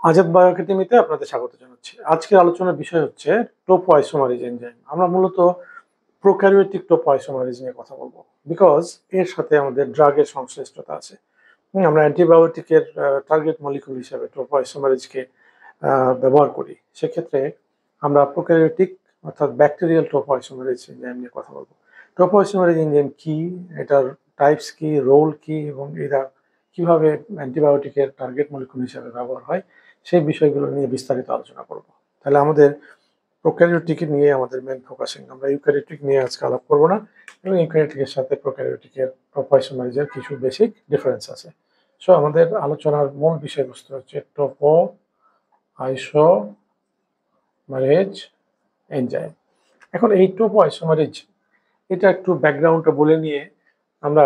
Azad bio একাডেমিতে আপনাদের স্বাগত জানাচ্ছি। আজকের আলোচনার বিষয় হচ্ছে টোপোআইসোমারেজ এনজাইম। আমরা মূলত প্রোক্যারিওটিক টোপোআইসোমারেজ নিয়ে কথা বলবো। বিকজ এর সাথে আমাদের ড্রাগের সংশ্লিষ্টতা আছে। আমরা অ্যান্টিবায়োটিকের টার্গেট মলিকুল হিসেবে টোপোআইসোমারেজকে ব্যবহার করি। সেক্ষেত্রে আমরা প্রোক্যারিওটিক অর্থাৎ ব্যাকটেরিয়াল টোপোআইসোমারেজ এনজাইম নিয়ে কথা বলবো। টোপোআইসোমারেজ এনজাইম কি, এটার টাইপস কি, রোল কি এবং এরা কিভাবে অ্যান্টিবায়োটিকের টার্গেট মলিকুল হিসেবে ব্যবহার হয় সেই বিষয়গুলো নিয়ে বিস্তারিত আলোচনা করব। তাহলে আমাদের প্রোক্যারিওটিক নিয়ে আমাদের মেন ফোকাসিং, আমরা ইউক্যারিওটিক নিয়ে আজকে আলাপ করবো না, এবং ইউক্যারিওটিকের সাথে প্রোক্যারিওটিকের টোপোআইসোমারেজের কিছু বেসিক ডিফারেন্স আছে। সো আমাদের আলোচনার মূল বিষয়বস্তু হচ্ছে টোপো আইসোমারেজ এনজাইম। এখন এই টোপো আইসোমারেজ এটা একটু ব্যাকগ্রাউন্ডটা বলে নিয়ে আমরা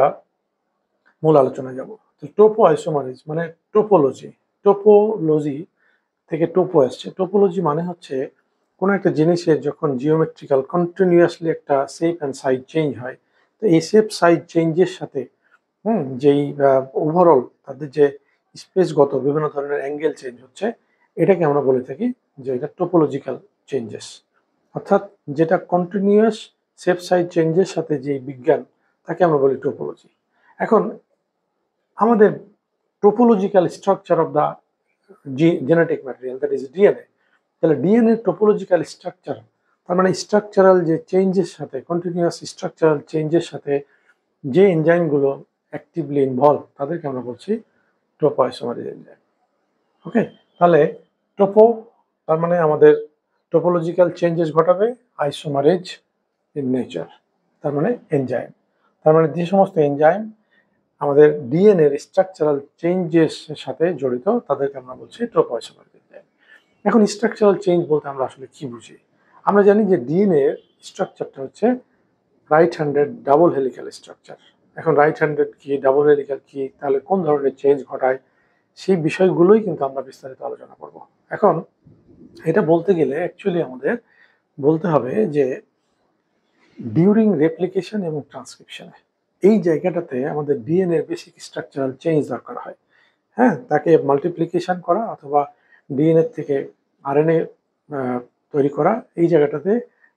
মূল আলোচনা যাব। টোপো আইসোমারেজ মানে টোপোলজি। টোপোলজি থেকে টোপো আসছে। টোপোলজি মানে হচ্ছে কোনো একটা জিনিসের যখন জিওমেট্রিক্যাল কন্টিনিউয়াসলি একটা শেপ অ্যান্ড সাইজ চেঞ্জ হয়, তো এই শেপ সাইজ চেঞ্জের সাথে যেই ওভারঅল তাদের যে স্পেসগত বিভিন্ন ধরনের অ্যাঙ্গেল চেঞ্জ হচ্ছে, এটাকে আমরা বলে থাকি যে এটা টোপোলজিক্যাল চেঞ্জেস। অর্থাৎ যেটা কন্টিনিউয়াস শেপ সাইজ চেঞ্জের সাথে যে বিজ্ঞান, তাকে আমরা বলি টোপোলজি। এখন আমাদের topological structure of the genetic material, that is DNA. তাহলে ডিএনএ টোপোলজিক্যাল স্ট্রাকচার, তার মানে স্ট্রাকচারাল যে চেঞ্জের সাথে, কন্টিনিউয়াস স্ট্রাকচারাল চেঞ্জের সাথে যে এনজাইমগুলো অ্যাক্টিভলি ইনভলভ, তাদেরকে আমরা বলছি টোপোআইসোমারেজ এনজাইম। ওকে, তাহলে টোপো তার মানে আমাদের টোপোলজিক্যাল চেঞ্জেস ঘটাবে, আইসোমারেজ ইন নেচার তার মানে এনজাইম। তার মানে যে সমস্ত এনজাইম আমাদের ডিএনএ এর স্ট্রাকচারাল চেঞ্জেস সাথে জড়িত, তাদেরকে আমরা বলছি টোপোআইসোমারেজ এনজাইম। এখন স্ট্রাকচারাল চেঞ্জ বলতে আমরা আসলে কি বুঝি? আমরা জানি যে ডিএনএ এর স্ট্রাকচারটা হচ্ছে right handed double helical structure. এখন রাইট হ্যান্ডেড কি, ডাবল হেলিক্যাল কি, তাহলে কোন ধরনের চেঞ্জ ঘটায়, সেই বিষয়গুলোই কিন্তু আমরা বিস্তারিত আলোচনা করব। এখন এটা বলতে গেলে অ্যাকচুয়ালি আমাদের বলতে হবে যে ডিউরিং রেপ্লিকেশন এবং ট্রান্সক্রিপশনে এই জায়গাটাতে আমাদের ডিএনএ বেসিক স্ট্রাকচারাল চেঞ্জ দরকার হয়। হ্যাঁ, তাকে মাল্টিপ্লিকেশন করা অথবা ডিএনএ থেকে আরএনএ তৈরি করা, এই জায়গাটাতে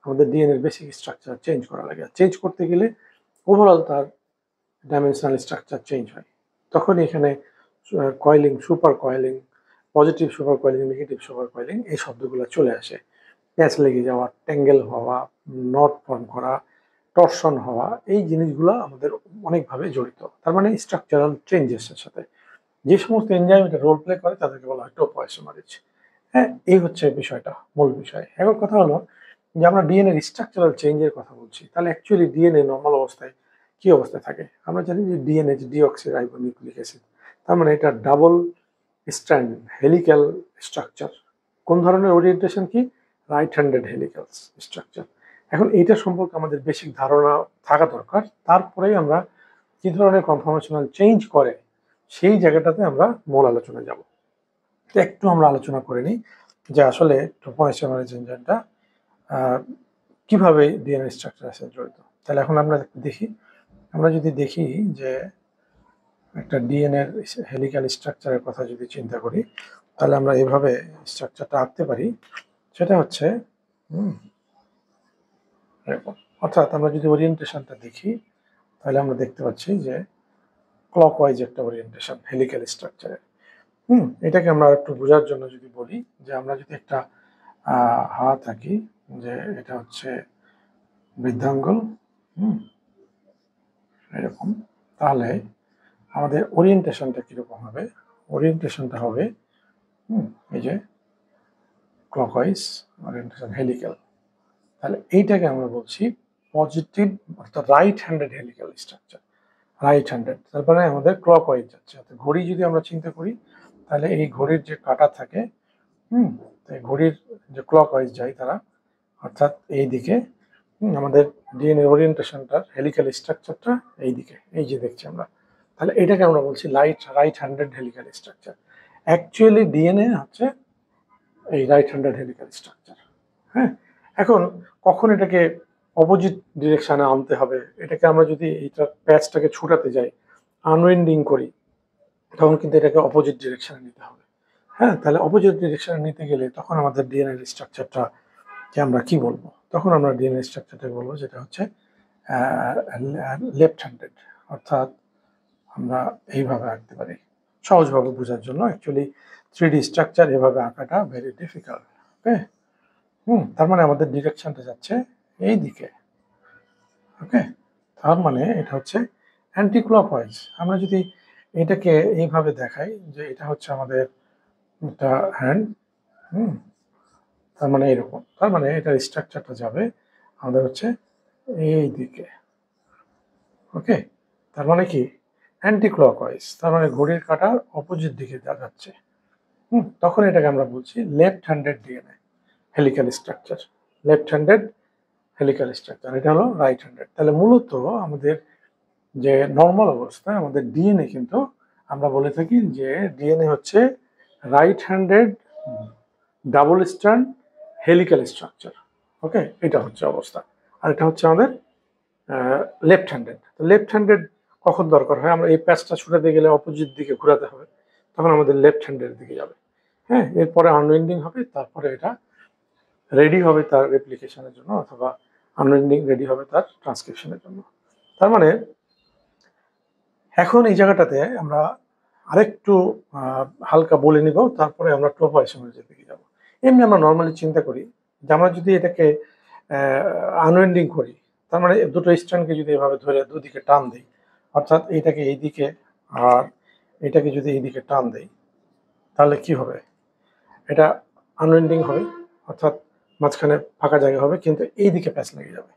আমাদের ডিএনএর বেসিক স্ট্রাকচার চেঞ্জ করা লাগে। চেঞ্জ করতে গেলে ওভারঅল তার ডাইমেনশনাল স্ট্রাকচার চেঞ্জ হয়। তখন এখানে coiling, super coiling, positive super coiling, negative super coiling, এই শব্দগুলো চলে আসে। প্যাচ লেগে যাওয়া, ট্যাঙ্গেল হওয়া, নট ফর্ম করা, টর্শন হওয়া, এই জিনিসগুলো আমাদের অনেকভাবে জড়িত। তার মানে স্ট্রাকচারাল চেঞ্জেসের সাথে যে সমস্ত এনজাইম এটা রোল প্লে করে, তাদেরকে বলা হয় টোপোআইসোমারেজ। হ্যাঁ, এই হচ্ছে বিষয়টা, মূল বিষয়। এখন কথা হলো যে আমরা ডিএনএ স্ট্রাকচারাল চেঞ্জের কথা বলছি, তাহলে অ্যাকচুয়ালি ডিএনএ নর্মাল অবস্থায় কি অবস্থায় থাকে? আমরা জানি যে ডিএনএ ডিঅক্সিরাইবোনিউক্লিক অ্যাসিড, তার মানে এটা ডাবল স্ট্র্যান্ড হেলিক্যাল স্ট্রাকচার। কোন ধরনের ওরিয়েন্টেশন কি? Right handed helical structure. এখন এইটা সম্পর্কে আমাদের বেসিক ধারণা থাকা দরকার, তারপরেই আমরা কি ধরনের কনফরমেশনাল চেঞ্জ করে সেই জায়গাটাতে আমরা মূল আলোচনা যাব। একটু আমরা আলোচনা করে নিই যে আসলে টোপোআইসোমারেজ এনজাইমটা কিভাবে ডিএনএ স্ট্রাকচারের সাথে জড়িত। তাহলে এখন আমরা যদি দেখি যে একটা ডিএনএ হেলিক্যাল স্ট্রাকচারের কথা যদি চিন্তা করি, তাহলে আমরা এভাবে স্ট্রাকচারটা আঁকতে পারি। সেটা হচ্ছে এরকম। অর্থাৎ আমরা যদি ওরিয়েন্টেশনটা দেখি, তাহলে আমরা দেখতে পাচ্ছি যে ক্লকওয়াইজ একটা ওরিয়েন্টেশন হেলিক্যাল স্ট্রাকচারের। এটাকে আমরা একটু বোঝার জন্য যদি বলি যে আমরা যদি একটা হাত আঁকি, যে এটা হচ্ছে বৃদ্ধাঙ্গুল, এরকম, তাহলে আমাদের ওরিয়েন্টেশনটা কিরকম হবে? ওরিয়েন্টেশনটা হবে এই যে ক্লকওয়াইজ ওরিয়েন্টেশন হেলিক্যাল। তাহলে এইটাকে আমরা বলছি পজিটিভ, অর্থাৎ right handed helical structure. Right handed, তারপরে আমাদের ক্লকওয়াইজ যাচ্ছে। অর্থাৎ ঘড়ি যদি আমরা চিন্তা করি, তাহলে এই ঘড়ির যে কাঁটা থাকে, ঘড়ির যে ক্লকওয়াইজ যায় তারা, অর্থাৎ এই দিকে আমাদের ডিএনএ ওরিয়েন্টেশনটার হেলিক্যাল স্ট্রাকচারটা এই দিকে, এই যে দেখছি আমরা। তাহলে এটাকে আমরা বলছি right handed helical structure. Actually DNA হচ্ছে এই রাইট হ্যান্ডেড হেলিক্যাল স্ট্রাকচার। হ্যাঁ, এখন কখন এটাকে অপোজিট ডিরেকশনে আনতে হবে, এটাকে আমরা যদি এইটা প্যাচটাকে ছুটাতে যাই, আনউইন্ডিং করি, তখন কিন্তু এটাকে অপোজিট ডিরেকশনে নিতে হবে। হ্যাঁ, তাহলে অপোজিট ডিরেকশনে নিতে গেলে তখন আমাদের ডিএনএ স্ট্রাকচারটা কে আমরা কি বলবো? তখন আমরা ডিএনএ স্ট্রাকচারটাকে বলবো যেটা হচ্ছে লেফট হ্যান্ডেড, অর্থাৎ আমরা এইভাবে আঁকতে পারি সহজভাবে বোঝার জন্য। অ্যাকচুয়ালি 3D স্ট্রাকচার এভাবে আঁকাটা ভেরি ডিফিকাল্ট। ওকে, তার মানে আমাদের ডিরেকশনটা যাচ্ছে এই দিকে। ওকে, তার মানে এটা হচ্ছে অ্যান্টি ক্লকওয়াইজ। আমরা যদি এটাকে এইভাবে দেখাই যে এটা হচ্ছে আমাদের একটা হ্যান্ড, তার মানে এরকম, তার মানে এটার স্ট্রাকচারটা যাবে আমাদের হচ্ছে এই দিকে। ওকে, তার মানে কি অ্যান্টি ক্লকওয়াইজ, তার মানে ঘড়ির কাঁটার অপোজিট দিকে যাচ্ছে। তখন এটাকে আমরা বলছি left handed DNA helical structure. Left handed helical structure, এটা হলো রাইট হ্যান্ডেড। তাহলে মূলত আমাদের যে নর্মাল অবস্থায় আমাদের ডিএনএ কিন্তু আমরা বলে থাকি যে ডিএনএ হচ্ছে right handed double strand helical structure. Okay, এটা হচ্ছে অবস্থা। আর এটা হচ্ছে আমাদের লেফট হ্যান্ডেড। লেফট হ্যান্ডেড কখন দরকার হয়? আমরা এই প্যাচটা ছুটাতে গেলে অপোজিট দিকে ঘোরাতে হবে, তখন আমাদের লেফট হ্যান্ডের দিকে যাবে। হ্যাঁ, এরপরে আনউইন্ডিং হবে, তারপরে এটা রেডি হবে তার রেপ্লিকেশনের জন্য, অথবা আনউইন্ডিং রেডি হবে তার ট্রান্সক্রিপশনের জন্য। তার মানে এখন এই জায়গাটাতে আমরা আরেকটু হালকা বলে নিব, তারপরে আমরা ট্রোপোআইসোমারেজের দিকে যাব। এমনি আমরা নর্মালি চিন্তা করি যে আমরা যদি এটাকে আনউইন্ডিং করি, তার মানে দুটো স্ট্র্যান্ডকে যদি এভাবে ধরে দুদিকে টান দিই, অর্থাৎ এইটাকে এইদিকে আর এটাকে যদি এইদিকে টান দেই, তাহলে কি হবে? এটা আনউইন্ডিং হবে, অর্থাৎ মাঝখানে ফাঁকা জায়গা হবে, কিন্তু এই দিকে প্যাচ লেগে যাবে।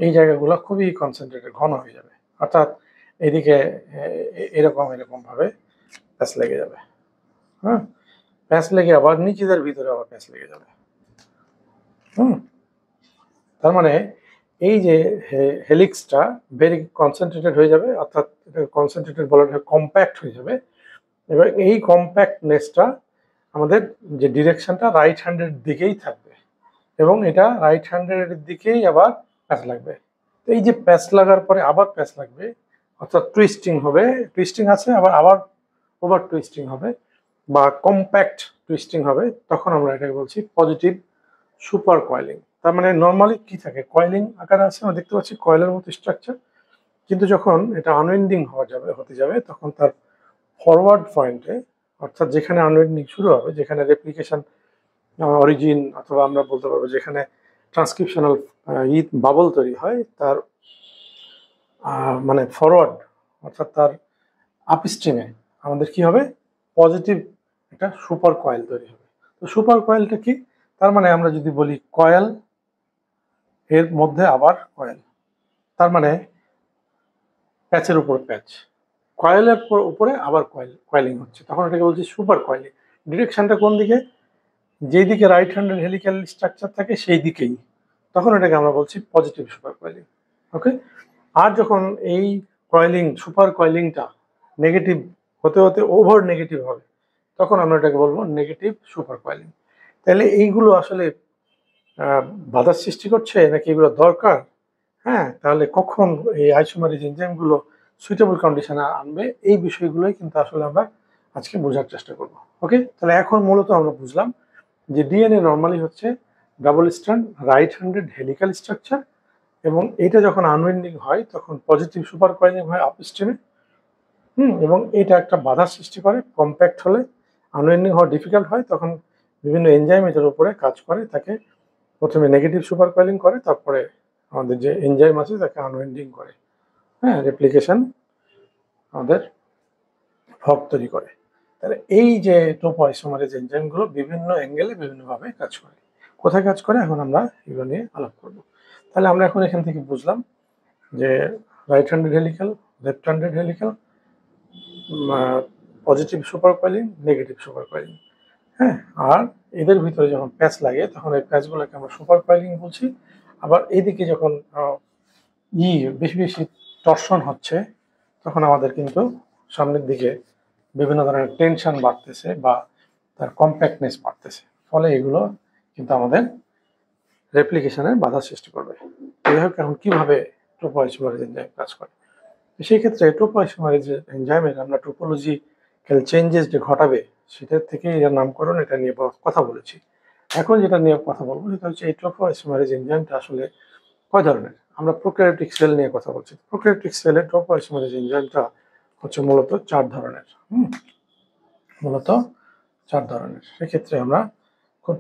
এই জায়গাগুলো খুবই কনসেন্ট্রেটেড, ঘন হয়ে যাবে, অর্থাৎ এদিকে এরকম এরকম ভাবে প্যাচ লেগে যাবে। প্যাচ লেগে আবার নিচেদের ভিতরে আবার প্যাচ লেগে যাবে। তার মানে এই যে হেলিক্সটা ভেরি কনসেন্ট্রেটেড হয়ে যাবে, অর্থাৎ কনসেন্ট্রেটেড বলা হয় কম্প্যাক্ট হয়ে যাবে, এবং এই কম্প্যাক্টনেসটা আমাদের যে ডিরেকশনটা রাইট হ্যান্ডের দিকেই থাকবে, এবং এটা রাইট হ্যান্ডের দিকেই আবার প্যাচ লাগবে। তো এই যে প্যাচ লাগার পরে আবার প্যাচ লাগবে, অর্থাৎ টুইস্টিং হবে, টুইস্টিং আছে আবার আবার ওভার টুইস্টিং হবে বা কম্প্যাক্ট টুইস্টিং হবে, তখন আমরা এটাকে বলছি পজিটিভ সুপার কয়েলিং। তার মানে নর্মালি কি থাকে, কয়েলিং আকারে আছে, আমরা দেখতে পাচ্ছি কয়েলের মতো স্ট্রাকচার, কিন্তু যখন এটা আনউইন্ডিং হতে যাবে তখন তার ফরওয়ার্ড পয়েন্টে, অর্থাৎ যেখানে আনউইন্ডিং শুরু হবে, যেখানে রেপ্লিকেশন অরিজিন, অথবা আমরা বলতে পারবো যেখানে ট্রান্সক্রিপশনাল বাবল তৈরি হয়, তার মানে ফরওয়ার্ড, অর্থাৎ তার আপস্ট্রিমে আমাদের কি হবে, পজিটিভ একটা সুপার কয়েল তৈরি হবে। তো সুপার কয়েলটা কি? তার মানে আমরা যদি বলি কয়েল এর মধ্যে আবার কয়েল, তার মানে প্যাচের উপর প্যাচ, কয়েলের উপরে আবার কয়েলিং হচ্ছে, তখন এটাকে বলছি সুপার কয়েলিং। ডিরেকশনটা কোন দিকে? যেই দিকে রাইট হ্যান্ডের হেলিক্যাল স্ট্রাকচার থাকে সেই দিকেই, তখন এটাকে আমরা বলছি পজিটিভ সুপার কয়েলিং। ওকে, আর যখন এই কয়েলিং সুপার কয়েলিংটা নেগেটিভ হতে হতে ওভার নেগেটিভ হবে, তখন আমরা এটাকে বলবো নেগেটিভ সুপার কয়েলিং। তাহলে এইগুলো আসলে বাধার সৃষ্টি করছে নাকি এগুলো দরকার? হ্যাঁ, তাহলে কখন এই আইসোমারেজ এনজাইমগুলো সুইটেবল কন্ডিশনে আনবে, এই বিষয়গুলোই কিন্তু আসলে আমরা আজকে বোঝার চেষ্টা করব। ওকে, তাহলে এখন মূলত আমরা বুঝলাম যে ডিএনএ নর্মালি হচ্ছে double strand right handed helical structure, এবং এটা যখন আনউইন্ডিং হয় তখন পজিটিভ সুপার কয়েলিং হয় আপস্ট্রিমে, এবং এটা একটা বাধার সৃষ্টি করে। কম্প্যাক্ট হলে আনউইন্ডিং হওয়া ডিফিকাল্ট হয়, তখন বিভিন্ন এনজাইম এটার উপরে কাজ করে, তাকে প্রথমে নেগেটিভ সুপার কয়েলিং করে, তারপরে আমাদের যে এনজাইম আছে তাকে আনউইন্ডিং করে, রেপ্লিকেশন আমাদের ফর্ক তৈরি করে। তাহলে এই যে ট্রোপোআইসোমারেজ এনজাইমগুলো বিভিন্ন অ্যাঙ্গেলে বিভিন্নভাবে কাজ করে। কোথায় কাজ করে এখন আমরা এগুলো নিয়ে আলাপ করব। তাহলে আমরা এখন এখান থেকে বুঝলাম যে right handed helical, left handed helical, positive super coiling, negative super coiling. হ্যাঁ, আর এদের ভিতরে যখন প্যাচ লাগে তখন এই প্যাচগুলোকে আমরা সুপার কয়েলিং বলছি। আবার এইদিকে যখন বেশি বেশি টর্শন হচ্ছে, তখন আমাদের কিন্তু সামনের দিকে বিভিন্ন ধরনের টেনশন বাড়তেছে বা তার কম্প্যাক্টনেস বাড়তেছে, ফলে এগুলো কিন্তু আমাদের রেপ্লিকেশনের বাধা সৃষ্টি করবে। যাই হোক, এখন কীভাবে ট্রোপোআইসোমারেজ এনজাইম কাজ করে, সেই ক্ষেত্রে ট্রোপোআইসোমারেজ এনজাইমের আমরা টোপোলজি চেঞ্জেস যে ঘটাবে সেটার থেকে এর নামকরণ, এটা নিয়ে কথা বলেছি। এখন যেটা নিয়ে কথা বলবো সেটা হচ্ছে এই ট্রোপোআইসোমারেজ এনজাইমটা আসলে কয় ধরনের। আমরা প্রোক্যারিওটিক সেল নিয়ে কথা বলছি। প্রোক্যারিওটিক সেলে ট্রোপোআইসোমারেজ এনজাইমটা হচ্ছে মূলত 4 ধরনের। মূলত 4 ধরনের। সেক্ষেত্রে আমরা খুব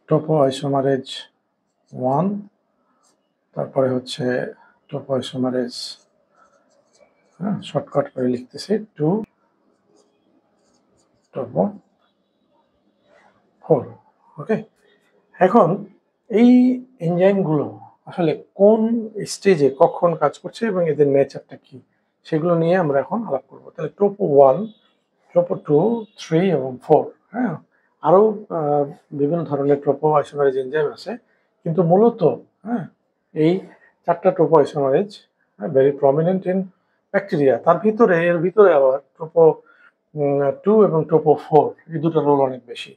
ট্রোপোআইসোমারেজ 1, তারপরে হচ্ছে ট্রোপোআইসোমারেজ, শর্টকাট করে লিখতেছি 2, ট্রোপো 4। ওকে, এখন এই এনজাইমগুলো আসলে কোন স্টেজে কখন কাজ করছে এবং এদের নেচারটা কি সেগুলো নিয়ে আমরা এখন আলাপ করবো। তাহলে ট্রোপো 1, ট্রোপো 2, 3 এবং 4, হ্যাঁ, আরও বিভিন্ন ধরনের ট্রোপোআইসোমারেজ এনজাইম আছে, কিন্তু মূলত এই 4টা ট্রোপোআইসোমারেজ ভেরি প্রমিনেন্ট ইন ব্যাকটেরিয়া। তার ভিতরে এর ভিতরে আবার ট্রোপো 2 এবং ট্রোপো 4 এই দুটো রোল অনেক বেশি।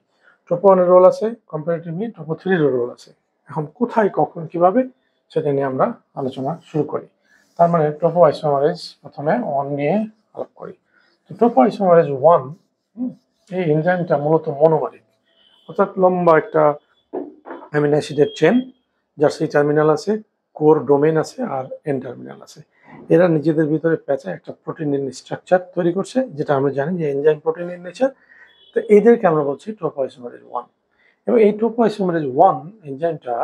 ট্রোপো 1 এর রোল আছে, কম্পারেটিভলি ট্রোপো 3 এর রোল আছে। এখন কোথায়, কখন, কিভাবে সেটা নিয়ে আমরা আলোচনা শুরু করি। তার মানে ট্রোপোআইসোমারেজ প্রথমে 1 নিয়ে আলাপ করি। তো ট্রোপোআইসোমারেজ 1, এই এনজাইমটা মূলত মনোমারিক, অর্থাৎ লম্বা একটা অ্যামিনো অ্যাসিডের চেন, যার সেই টার্মিনাল আছে, কোর ডোমেন আছে আর এন টার্মিনাল আছে। এরা নিজেদের ভিতরে প্যাঁচা একটা প্রোটিনের স্ট্রাকচার তৈরি করছে, যেটা আমরা জানি যে এনজাইম প্রোটিনের নেচার। তো এদেরকে আমরা বলছি ট্রোপোআইসোমারেজ 1। এবং এই ট্রোপোআইসোমারেজ 1 এনজাইমটা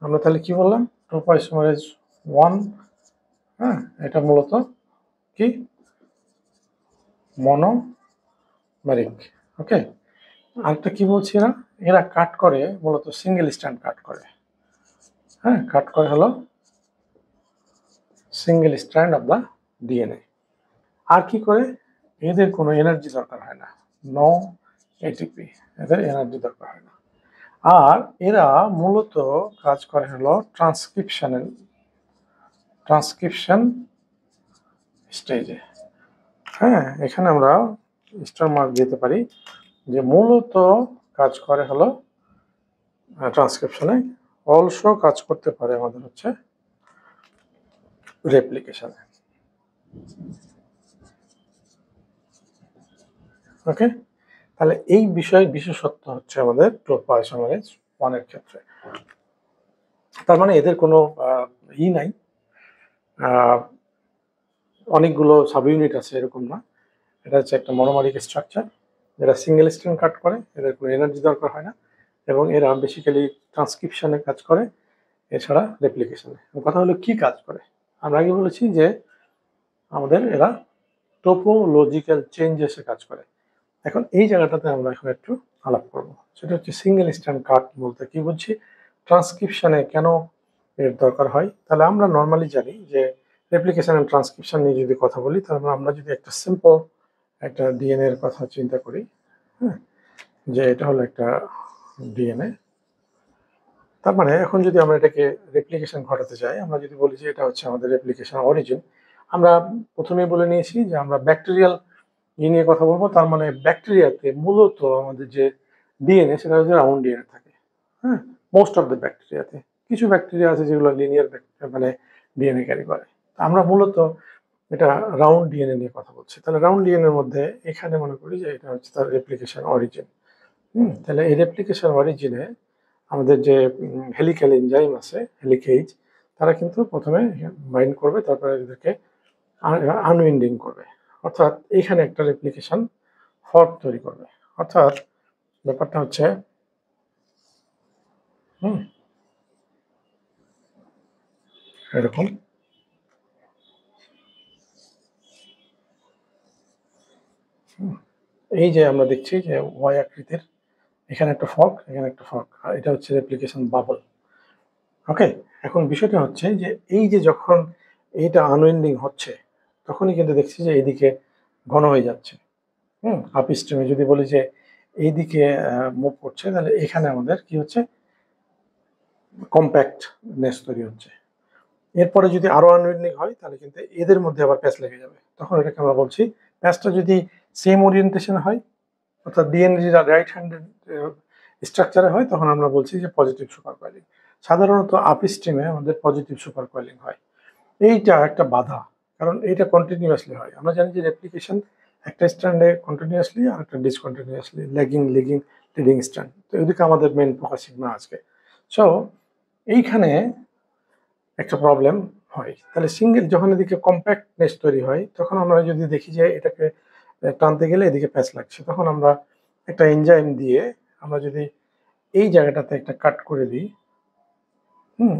আমরা তাহলে কি বললাম, ট্রোপোআইসোমারেজ 1, এটা মূলত কি মনোমারিক। ওকে, আরেকটা কি বলছি, এরা কাট করে মূলত সিঙ্গেল স্ট্র্যান্ড কাট করে। কাট করে হলো single strand of the DNA. আর কি করে, এদের কোনো এনার্জি দরকার হয় না, নো এটিপি, এদের এনার্জি দরকার হয় না। আর এরা মূলত কাজ করে হলো ট্রান্সক্রিপশন স্টেজে। এখানে আমরা স্টার মার্ক দিতে পারি যে মূলত কাজ করে হলো ট্রান্সক্রিপশনে, অলসো কাজ করতে পারে আমাদের হচ্ছে রেপ্লিকেশনে। ওকে, তাহলে এই বিষয়ে বিশেষত্ব হচ্ছে আমাদের ট্রোপোআইসোমারেজ 1 এর ক্ষেত্রে। তার মানে এদের কোনো নাই, অনেকগুলো সাব ইউনিট আছে এরকম না। এটা হচ্ছে একটা মনোমারিক স্ট্রাকচার, এরা সিঙ্গেল স্ট্র্যান্ড কাট করে, এদের কোনো এনার্জি দরকার হয় না, এবং এরা বেসিক্যালি ট্রান্সক্রিপশনে কাজ করে, এছাড়া রেপ্লিকেশনে। কথা হলো কি কাজ করে, আমরা আগে বলেছি যে আমাদের এরা টোপোলজিক্যাল চেঞ্জেসে কাজ করে। এখন এই জায়গাটাতে আমরা এখন একটু আলাপ করব, সেটা হচ্ছে সিঙ্গেল স্ট্র্যান্ড কাট বলতে কি বুঝছি, ট্রান্সক্রিপশনে কেন এর দরকার হয়। তাহলে আমরা নর্মালি জানি যে রেপ্লিকেশন এন্ড ট্রান্সক্রিপশন নিয়ে যদি কথা বলি, তাহলে আমরা যদি একটা সিম্পল একটা ডিএনএ এর কথা চিন্তা করি, যে এটা হলো একটা ডিএনএ, তার মানে এখন যদি আমরা এটাকে রেপ্লিকেশন ঘটাতে চাই, আমরা যদি বলি যে এটা হচ্ছে আমাদের রেপ্লিকেশন অরিজিন, আমরা প্রথমেই বলে নিয়েছি যে আমরা ব্যাকটেরিয়াল নিয়ে কথা বলবো। তার মানে ব্যাকটেরিয়াতে মূলত আমাদের যে ডিএনএ সেটা হচ্ছে রাউন্ড ডিএনএ থাকে। মোস্ট অফ দ্য ব্যাকটেরিয়াতে, কিছু ব্যাকটেরিয়া আছে যেগুলো লিনিয়ার মানে ডিএনএ ক্যারি করে। আমরা মূলত এটা রাউন্ড ডিএনএ নিয়ে কথা বলছি। তাহলে রাউন্ড ডিএনএর মধ্যে এখানে মনে করি যে এটা হচ্ছে তার রেপ্লিকেশন অরিজিন। তাহলে এই রেপ্লিকেশন অরিজিনে আমাদের যে হেলিক্যাল এনজাইম আছে, হেলিকেজ, তারা কিন্তু প্রথমে বাইন্ড করবে, তারপরে এদেরকে আনউইন্ডিং করবে, অর্থাৎ এখানে একটা রেপ্লিকেশন ফর্ক তৈরি করবে। অর্থাৎ ব্যাপারটা হচ্ছে এরকম, এই যে আমরা দেখছি যে ওয়াই আকৃতির, এখানে একটা ফর্ক, এখানে একটা ফর্ক, আর এটা হচ্ছে রেপ্লিকেশন বাবল। ওকে, এখন বিষয়টা হচ্ছে যে এই যে যখন এইটা আনউইন্ডিং হচ্ছে, তখনই কিন্তু দেখছি যে এইদিকে ঘন হয়ে যাচ্ছে। আপ স্ট্রিমে যদি বলি যে এইদিকে মুভ করছে, তাহলে এখানে আমাদের কি হচ্ছে, কম্প্যাক্টনেস তৈরি হচ্ছে। এরপরে যদি আরো আনউইন্ডিং হয়, তাহলে কিন্তু এদের মধ্যে আবার প্যাচ লেগে যাবে। তখন এটাকে আমরা বলছি, প্যাচটা যদি সেম ওরিয়েন্টেশন হয়, অর্থাৎ ডিএনএ রাইট হ্যান্ডেড স্ট্রাকচারে হয়, তখন আমরা বলছি যে পজিটিভ সুপার কয়েলিং। সাধারণত আপ স্ট্রিমে আমাদের পজিটিভ সুপার কয়েলিং হয়। এইটা একটা বাধা, কারণ এটা কন্টিনিউয়াসলি হয়। আমরা জানি যে রেপ্লিকেশন একটা স্ট্র্যান্ডে কন্টিনিউয়াসলি আর একটা ডিসকন্টিনিউয়াসলি, ল্যাগিং লিগিং লিডিং স্ট্র্যান্ড। তো এদিকে আমাদের মেন ফোকাসিং না আজকে। সো এইখানে একটা প্রবলেম হয়। তাহলে সিঙ্গেল যখন এদিকে কম্প্যাক্টনেস তৈরি হয়, তখন আমরা যদি দেখি যে এটাকে টানতে গেলে এদিকে প্যাচ লাগছে, তখন আমরা একটা এনজাইম দিয়ে আমরা যদি এই জায়গাটাতে একটা কাট করে দিই,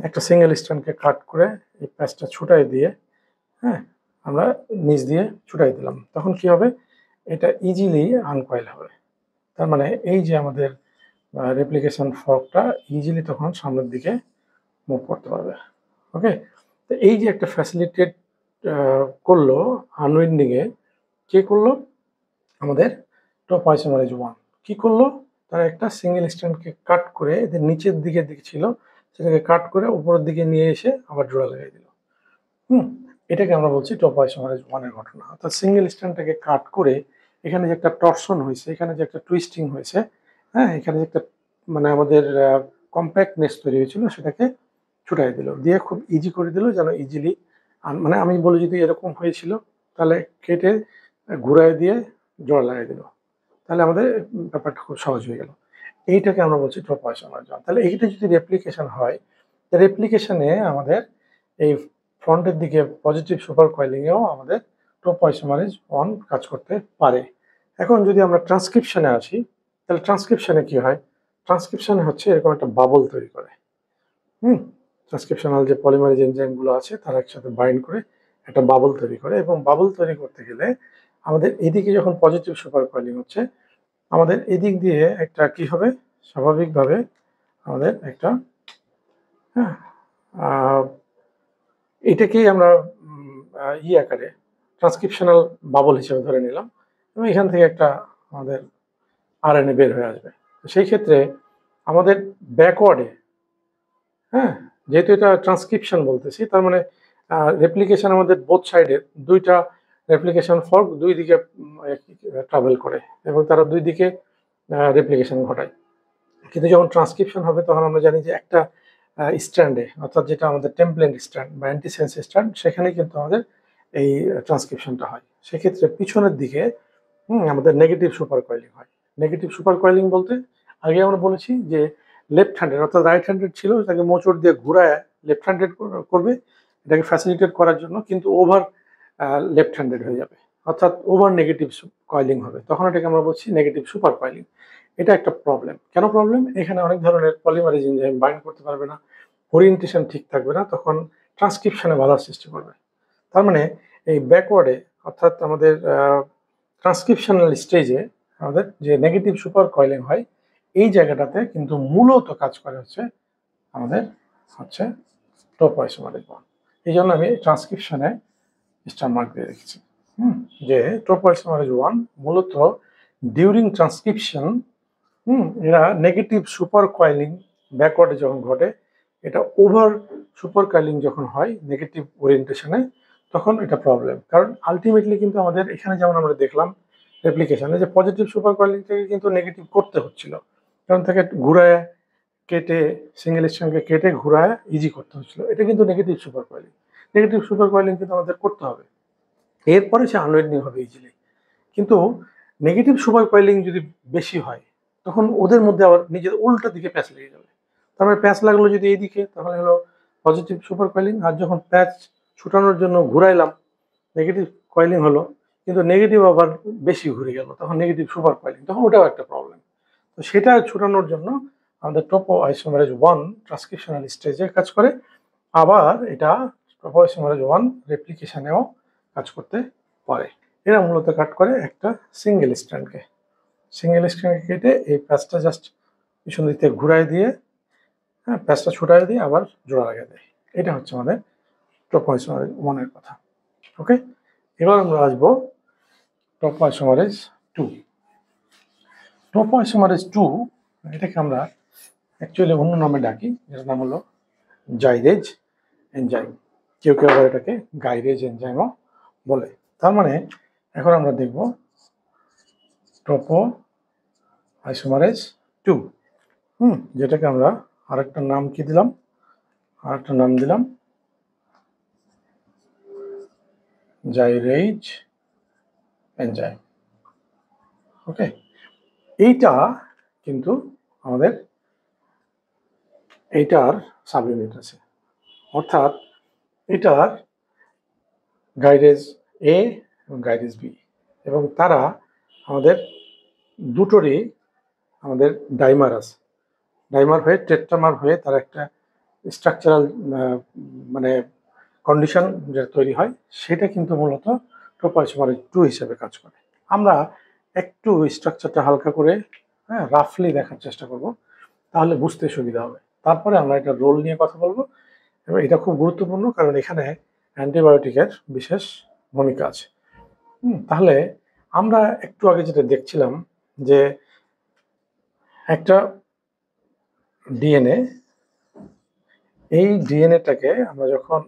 একটা সিঙ্গেল স্ট্র্যান্ডকে কাট করে এই প্যাচটা ছুটাই দিয়ে, হ্যাঁ, আমরা নিচ দিয়ে ছুটাই দিলাম, তখন কি হবে, এটা ইজিলি আনকয়েল হবে। তার মানে এই যে আমাদের রেপ্লিকেশন ফর্কটা ইজিলি তখন সামনের দিকে মুভ করতে পারবে। ওকে, তো এই যে একটা ফ্যাসিলিটেট করলো আনউইন্ডিং এ, কে করলো, আমাদের টপ আইসোমারেজ 1 কি করলো, তারা একটা সিঙ্গেল স্ট্র্যান্ডকে কাট করে এদের নিচের দিকে ছিল সেটাকে কাট করে উপরের দিকে নিয়ে এসে আবার জোড়া লাগিয়ে দিল। এটাকে আমরা বলছি টপ আইসোমারেজ 1 এর ঘটনা। অর্থাৎ সিঙ্গেল স্ট্র্যান্ডটাকে কাট করে এখানে যে একটা টর্সন হয়েছে, এখানে যে একটা টুইস্টিং হয়েছে, হ্যাঁ, এখানে যে একটা মানে আমাদের কম্প্যাক্টনেস তৈরি হয়েছিল, সেটাকে ছুটাই দিল, দিয়ে খুব ইজি করে দিল যেন ইজিলি, মানে আমি বলি যদি এরকম হয়েছিল তাহলে কেটে ঘুরাই দিয়ে জোড়া লাগাই দিল, তাহলে আমাদের ব্যাপারটা খুব সহজ হয়ে গেল। এইটাকে আমরা বলছি টপ আইসোমারেজ 1। তাহলে এইটা যদি রেপ্লিকেশন হয়, রেপ্লিকেশনে আমাদের এই ফ্রন্টের দিকে পজিটিভ সুপার কয়েলিংয়েও আমাদের টপ আইসোমারেজ 1 কাজ করতে পারে। এখন যদি আমরা ট্রান্সক্রিপশনে আসি, তাহলে ট্রান্সক্রিপশনে কি হয়, ট্রান্সক্রিপশনে হচ্ছে এরকম একটা বাবল তৈরি করে। ট্রান্সক্রিপশনাল যে পলিমারেজ এনজাইমগুলো আছে তারা একসাথে বাইন্ড করে একটা বাবল তৈরি করে, এবং বাবল তৈরি করতে গেলে আমাদের এদিকে যখন পজিটিভ সুপার কয়েলিং হচ্ছে, আমাদের এদিক দিয়ে একটা কি হবে, স্বাভাবিকভাবে আমাদের একটা, হ্যাঁ, এটাকেই আমরা আকারে ট্রান্সক্রিপশনাল বাবল হিসেবে ধরে নিলাম, এবং এখান থেকে একটা আমাদের আরএনএ বের হয়ে আসবে। সেই ক্ষেত্রে আমাদের ব্যাকওয়ার্ডে, হ্যাঁ, যেহেতু এটা ট্রান্সক্রিপশন বলতেছি, তার মানে রেপ্লিকেশন আমাদের বোথ সাইডে দুইটা রেপ্লিকেশন ফর্ক দুই দিকে ট্রাভেল করে এবং তারা দুই দিকে রেপ্লিকেশন ঘটায়। কিন্তু যখন ট্রান্সক্রিপশন হবে তখন আমরা জানি যে একটা স্ট্র্যান্ডে, অর্থাৎ যেটা আমাদের টেমপ্লেট স্ট্র্যান্ড বা অ্যান্টিসেন্স স্ট্র্যান্ড, সেখানে কিন্তু আমাদের এই ট্রান্সক্রিপশনটা হয়। সেক্ষেত্রে পিছনের দিকে আমাদের নেগেটিভ সুপার কয়েলিং হয়। নেগেটিভ সুপার কয়েলিং বলতে আগে আমরা বলেছি যে লেফট হ্যান্ডেড অর্থাৎ রাইট হ্যান্ডেড ছিল, তাকে মোচড় দিয়ে ঘুরায় লেফট হ্যান্ডেড করবে এটাকে ফ্যাসিলিটেট করার জন্য, কিন্তু ওভার লেফট হ্যান্ডেড হয়ে যাবে, অর্থাৎ ওভার নেগেটিভ কয়েলিং হবে, তখন এটাকে আমরা বলছি নেগেটিভ সুপার কয়েলিং। এটা একটা প্রবলেম। কেন প্রবলেম, এখানে অনেক ধরনের পলিমারেজ এনজাইম বাইন্ড করতে পারবে না, ওরিয়েন্টেশন ঠিক থাকবে না, তখন ট্রান্সক্রিপশনে বাধা সৃষ্টি করবে। তার মানে এই ব্যাকওয়ার্ডে, অর্থাৎ আমাদের ট্রান্সক্রিপশনাল স্টেজে আমাদের যে নেগেটিভ সুপার কয়েলিং হয়, এই জায়গাটাতে কিন্তু মূলত কাজ করে হচ্ছে আমাদের হচ্ছে টপ আইসোমারেজ 1। এই জন্য আমি ট্রান্সক্রিপশনে স্টার মার্ক দিয়ে রেখেছি, যে টপ আইসোমারেজ 1 মূলত ডিউরিং ট্রান্সক্রিপশন, এরা নেগেটিভ সুপার কয়েলিং ব্যাকওয়ার্ডে যখন ঘটে, এটা ওভার সুপার কয়েলিং যখন হয় নেগেটিভ ওরিয়েন্টেশনে, তখন এটা প্রবলেম। কারণ আলটিমেটলি কিন্তু আমাদের এখানে যেমন আমরা দেখলাম রেপ্লিকেশনে যে পজিটিভ সুপার কয়েলিংটাকে কিন্তু নেগেটিভ করতে হচ্ছিল, কারণ তাকে ঘুরায় কেটে সিঙ্গেল স্ট্র্যান্ডকে কেটে ঘুরায় ইজি করতে হচ্ছিল, এটা কিন্তু negative super coiling. Negative super coiling কিন্তু আমাদের করতে হবে, এরপরে সে আনওয়েন্ডিং হবে ইজিলি। কিন্তু নেগেটিভ সুপার কয়েলিং যদি বেশি হয়, তখন ওদের মধ্যে আবার নিজের উল্টো দিকে প্যাচ লেগে যাবে। তারপরে প্যাচ লাগলো যদি এইদিকে, তাহলে হলো পজিটিভ সুপার কয়েলিং, আর যখন প্যাচ ছুটানোর জন্য ঘুরাইলাম নেগেটিভ কয়েলিং হলো, কিন্তু নেগেটিভ আবার বেশি ঘুরে গেল, তখন নেগেটিভ সুপার কয়েলিং, তখন ওটাও একটা প্রবলেম। তো সেটা ছুটানোর জন্য আমাদের টপো আইসোমারেজ 1 ট্রান্সক্রিপশনাল স্টেজে কাজ করে, আবার এটা টপো আইসোমারেজ 1 রেপ্লিকেশনেও কাজ করতে পারে। এরা মূলত কাট করে একটা সিঙ্গেল স্ট্র্যান্ডকে কেটে এই প্যাচটা জাস্ট পিছন দিক থেকে ঘুরাই দিয়ে, হ্যাঁ, প্যাচটা ছুটাই দিয়ে আবার জোড়া লাগিয়ে দেয়। এটা হচ্ছে আমাদের টপো আইসোমারেজ 1 এর কথা। ওকে, এবার আমরা আসবো টপো আইসোমারেজ 2। টপো আইসোমারেজ 2, এটাকে আমরা অ্যাকচুয়ালি অন্য নামে ডাকি, যেটার নাম হলো জাইরেজ এনজাইম, কেউ কেউ আবার এটাকে গাইরেজ এনজাইমও বলে। তার মানে এখন আমরা দেখব টপো আইসোমারেজ 2, যেটাকে আমরা আরেকটা নাম কি দিলাম, আরেকটা নাম দিলাম জাইরেজ এনজাইম। ওকে, এইটা কিন্তু আমাদের এইটার সাবইউনিট আছে, অর্থাৎ এটার গাইরেজ এ এবং গাইরেজ বি, এবং তারা আমাদের দুটোরই আমাদের ডাইমার আছে। ডাইমার হয়ে টেট্রামার হয়ে তার একটা স্ট্রাকচারাল মানে কন্ডিশন যেটা তৈরি হয়, সেটা কিন্তু মূলত টোপোআইসোমারেজ 2 হিসেবে কাজ করে। আমরা একটু স্ট্রাকচারটা হালকা করে রাফলি দেখার চেষ্টা করব, তাহলে বুঝতে সুবিধা হবে। তারপরে আমরা এটা রোল নিয়ে কথা বলবো, এবং এটা খুব গুরুত্বপূর্ণ কারণ এখানে অ্যান্টিবায়োটিকের বিশেষ ভূমিকা আছে। তাহলে আমরা একটু আগে যেটা দেখছিলাম যে একটা ডিএনএ, এই ডিএনএটাকে আমরা যখন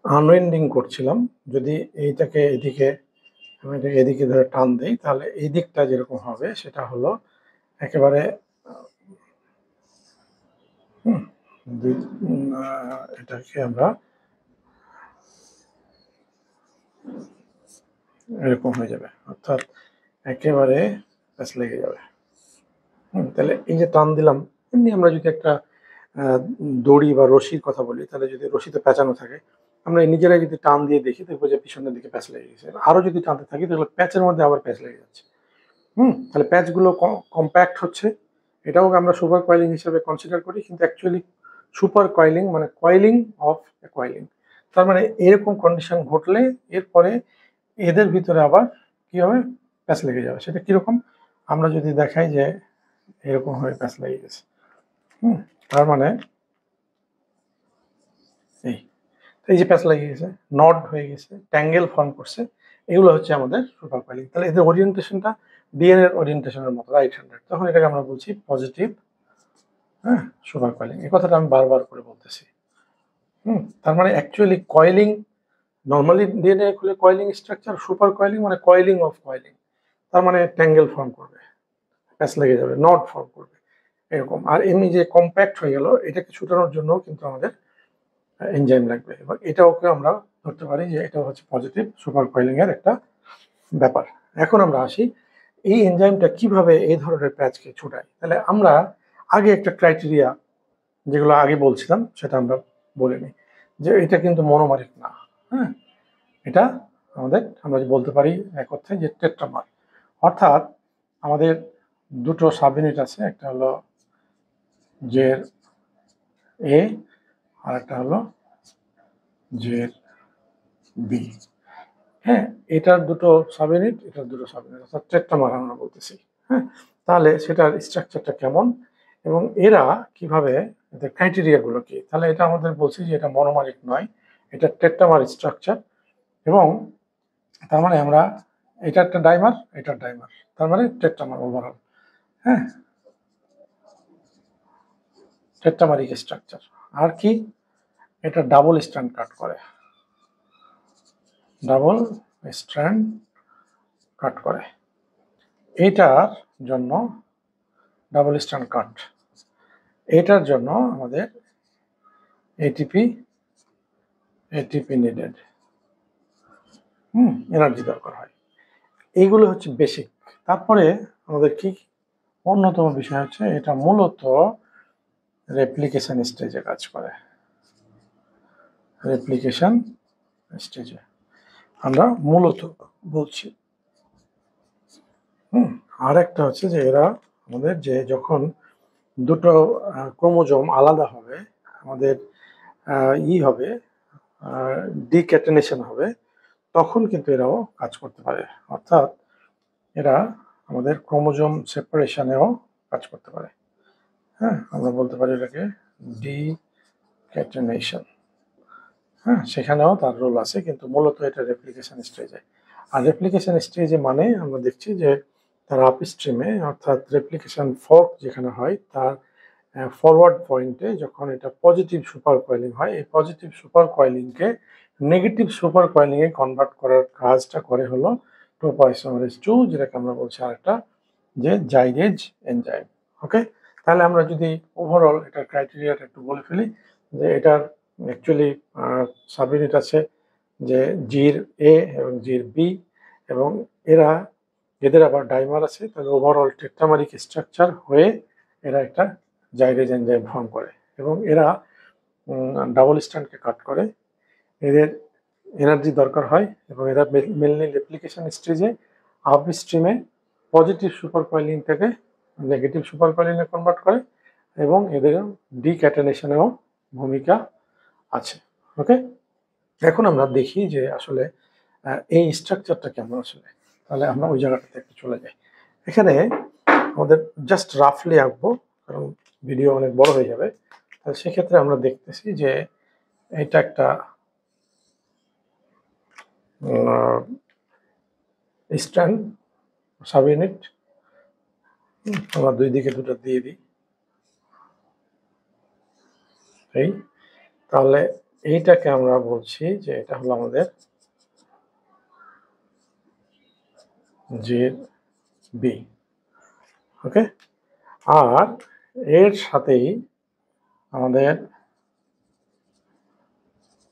আনউইন্ডিং করছিলাম, যদি এইটাকে এদিকে আমি এটাকে এদিকে ধরে টান দিই, তাহলে এই দিকটা যেরকম হবে সেটা হলো একেবারে এটাকে আমরা এরকম হয়ে যাবে, অর্থাৎ একেবারে প্যাচ লেগে যাবে। তাহলে এই যে টান দিলাম, এমনি আমরা যদি একটা দড়ি বা রশির কথা বলি, তাহলে যদি রশিতে পেঁচানো থাকে, আমরা নিজেরাই যদি টান দিয়ে দেখি দেখবো যে পিছনের দিকে প্যাচ লেগে গেছে। আরো যদি টানতে থাকি তাহলে প্যাচের মধ্যে আবার প্যাচ লেগে যাচ্ছে। তাহলে প্যাচগুলো কম্প্যাক্ট হচ্ছে, এটাও আমরা সুপার কয়েলিং হিসেবে কনসিডার করি, কিন্তু অ্যাকচুয়ালি সুপার কয়েলিং মানে কয়েলিং অফ কয়েলিং। তার মানে এরকম কন্ডিশন ঘটলে এরপরে এদের ভিতরে আবার কি হবে, প্যাচ লেগে যাবে। সেটা কিরকম, আমরা যদি দেখাই যে এরকম হয়ে প্যাচ লেগে গেছে, তার মানে এই যে প্যাচ লেগে গেছে, নড হয়ে গেছে, ট্যাঙ্গেল ফর্ম করছে, এগুলো হচ্ছে আমাদের সুপার কয়েলিং। তাহলে এদের ওরিয়েন্টেশনটা ডিএনএ এর ওরিয়েন্টেশনের মতো, রাইট হ্যান্ডেড, তখন এটাকে আমরা বলছি পজিটিভ সুপার কয়েলিং। এই কথাটা আমি বারবার করে বলতেছি। তার মানে অ্যাকচুয়ালি কয়েলিং, নর্মালি ডিএনএ খুলে কয়েলিং স্ট্রাকচার, সুপার কয়েলিং মানে কয়েলিং অফ কয়েলিং। তার মানে ট্যাঙ্গেল ফর্ম করবে, প্যাচ লেগে যাবে, নট ফর্ম করবে এরকম। আর এমনি যে কম্প্যাক্ট হয়ে গেল, এটাকে ছুটানোর জন্য কিন্তু আমাদের এনজাইম লাগবে, এবং এটাওকে আমরা ধরতে পারি যে এটা হচ্ছে পজিটিভ সুপার কয়েলিং এর একটা ব্যাপার। এখন আমরা আসি এই এনজাইমটা কিভাবে এই ধরনের প্যাচকে ছুটায়। তাহলে আমরা আগে একটা ক্রাইটেরিয়া যেগুলো আগে বলছিলাম সেটা আমরা বলে নিই, যে এটা কিন্তু মনোমারিক না। এটা আমাদের আমরা বলতে পারি এক অর্থে যে টেট্রামার, অর্থাৎ আমাদের দুটো সাব ইউনিট আছে, একটা হলো যে এ আর একটা হলো যে বি। এটার দুটো সাব ইউনিট, এটার দুটো সাব ইউনিট, অর্থাৎ টেট্রামার আমরা বলতেছি। তাহলে সেটার স্ট্রাকচারটা কেমন এবং এরা কিভাবে, এদের ক্রাইটেরিয়াগুলো কি, তাহলে এটা আমাদের বলছি যে এটা মনোমারিক নয়, এটা টেট্রামার স্ট্রাকচার। এবং তার মানে আমরা এটা একটা ডাইমার, এটা ডাইমার, তার মানে টেট্রামার ওভারঅল। টেট্রামারিক স্ট্রাকচার। আর কি, এটা ডাবল স্ট্র্যান্ড কাট করে, ডাবল স্ট্র্যান্ড কাট করে। এটার জন্য ডাবল স্ট্র্যান্ড কাট, এটার জন্য আমাদের এটিপি নিডেড, এনার্জি দরকার হয়। এইগুলো হচ্ছে বেসিক। তারপরে আমাদের কি অন্যতম বিষয় হচ্ছে এটা মূলত রেপ্লিকেশন স্টেজে কাজ করে। রেপ্লিকেশন স্টেজে আমরা মূলত বলছি। আর একটা হচ্ছে যে এরা আমাদের যে যখন দুটো ক্রোমোজোম আলাদা হবে, আমাদের হবে ডিক্যাটেনেশন হবে, তখন কিন্তু এরাও কাজ করতে পারে, অর্থাৎ এরা আমাদের ক্রোমোজোম সেপারেশনেও কাজ করতে পারে। আমরা বলতে পারি এটাকে ডিক্যাটেনেশন। সেখানেও তার রোল আছে, কিন্তু মূলত এটা রেপ্লিকেশন স্টেজে। আর রেপ্লিকেশন স্টেজে মানে আমরা দেখছি যে তার আপস্ট্রিমে, অর্থাৎ রেপ্লিকেশন ফর্ক যেখানে হয় তার ফরওয়ার্ড পয়েন্টে যখন এটা পজিটিভ সুপার কয়েলিং হয়, এই পজিটিভ সুপার কয়েলিংকে নেগেটিভ সুপার কয়েলিংয়ে কনভার্ট করার কাজটা করে হলো টোপোআইসোমারেজ 2, যেটাকে আমরা বলছি আরেকটা যে জাইরেজ এনজাইম। ওকে, তাহলে আমরা যদি ওভারঅল এটার ক্রাইটেরিয়াটা একটু বলে ফেলি, যে এটার অ্যাকচুয়ালি সাব ইউনিট আছে যে জির এ এবং জির বি, এবং এদের আবার ডাইমার আছে, তাহলে ওভারঅল টেট্রামারিক স্ট্রাকচার হয়ে এরা একটা জাইরেজ এনজাইম ফর্ম করে, এবং এরা ডাবল স্ট্র্যান্ডকে কাট করে। এদের এনার্জি দরকার হয়, এবং এরা মেনলি রেপ্লিকেশন স্টেজে আপ স্ট্রিমে পজিটিভ সুপার কয়েলিং থেকে নেগেটিভ সুপার কয়েলিংয়ে কনভার্ট করে, এবং এদের ডিক্যাটেনেশনেও ভূমিকা আছে। ওকে, এখন আমরা দেখি যে আসলে এই স্ট্রাকচারটা কেমন আসলে। তাহলে আমরা ওই জায়গাটাতে একটু চলে যাই। এখানে আমাদের জাস্ট রাফলি আঁকবো, কারণ ভিডিও অনেক বড় হয়ে যাবে। তাহলে সেক্ষেত্রে আমরা দেখতেছি যে এটা একটা স্ট্যান্ড সাব ইউনিট, আমরা দুই দিকে দুটো দিয়ে দিই। এই তাহলে এইটাকে আমরা বলছি যে এটা হলো আমাদের জির বি। ওকে, আর এর সাথেই আমাদের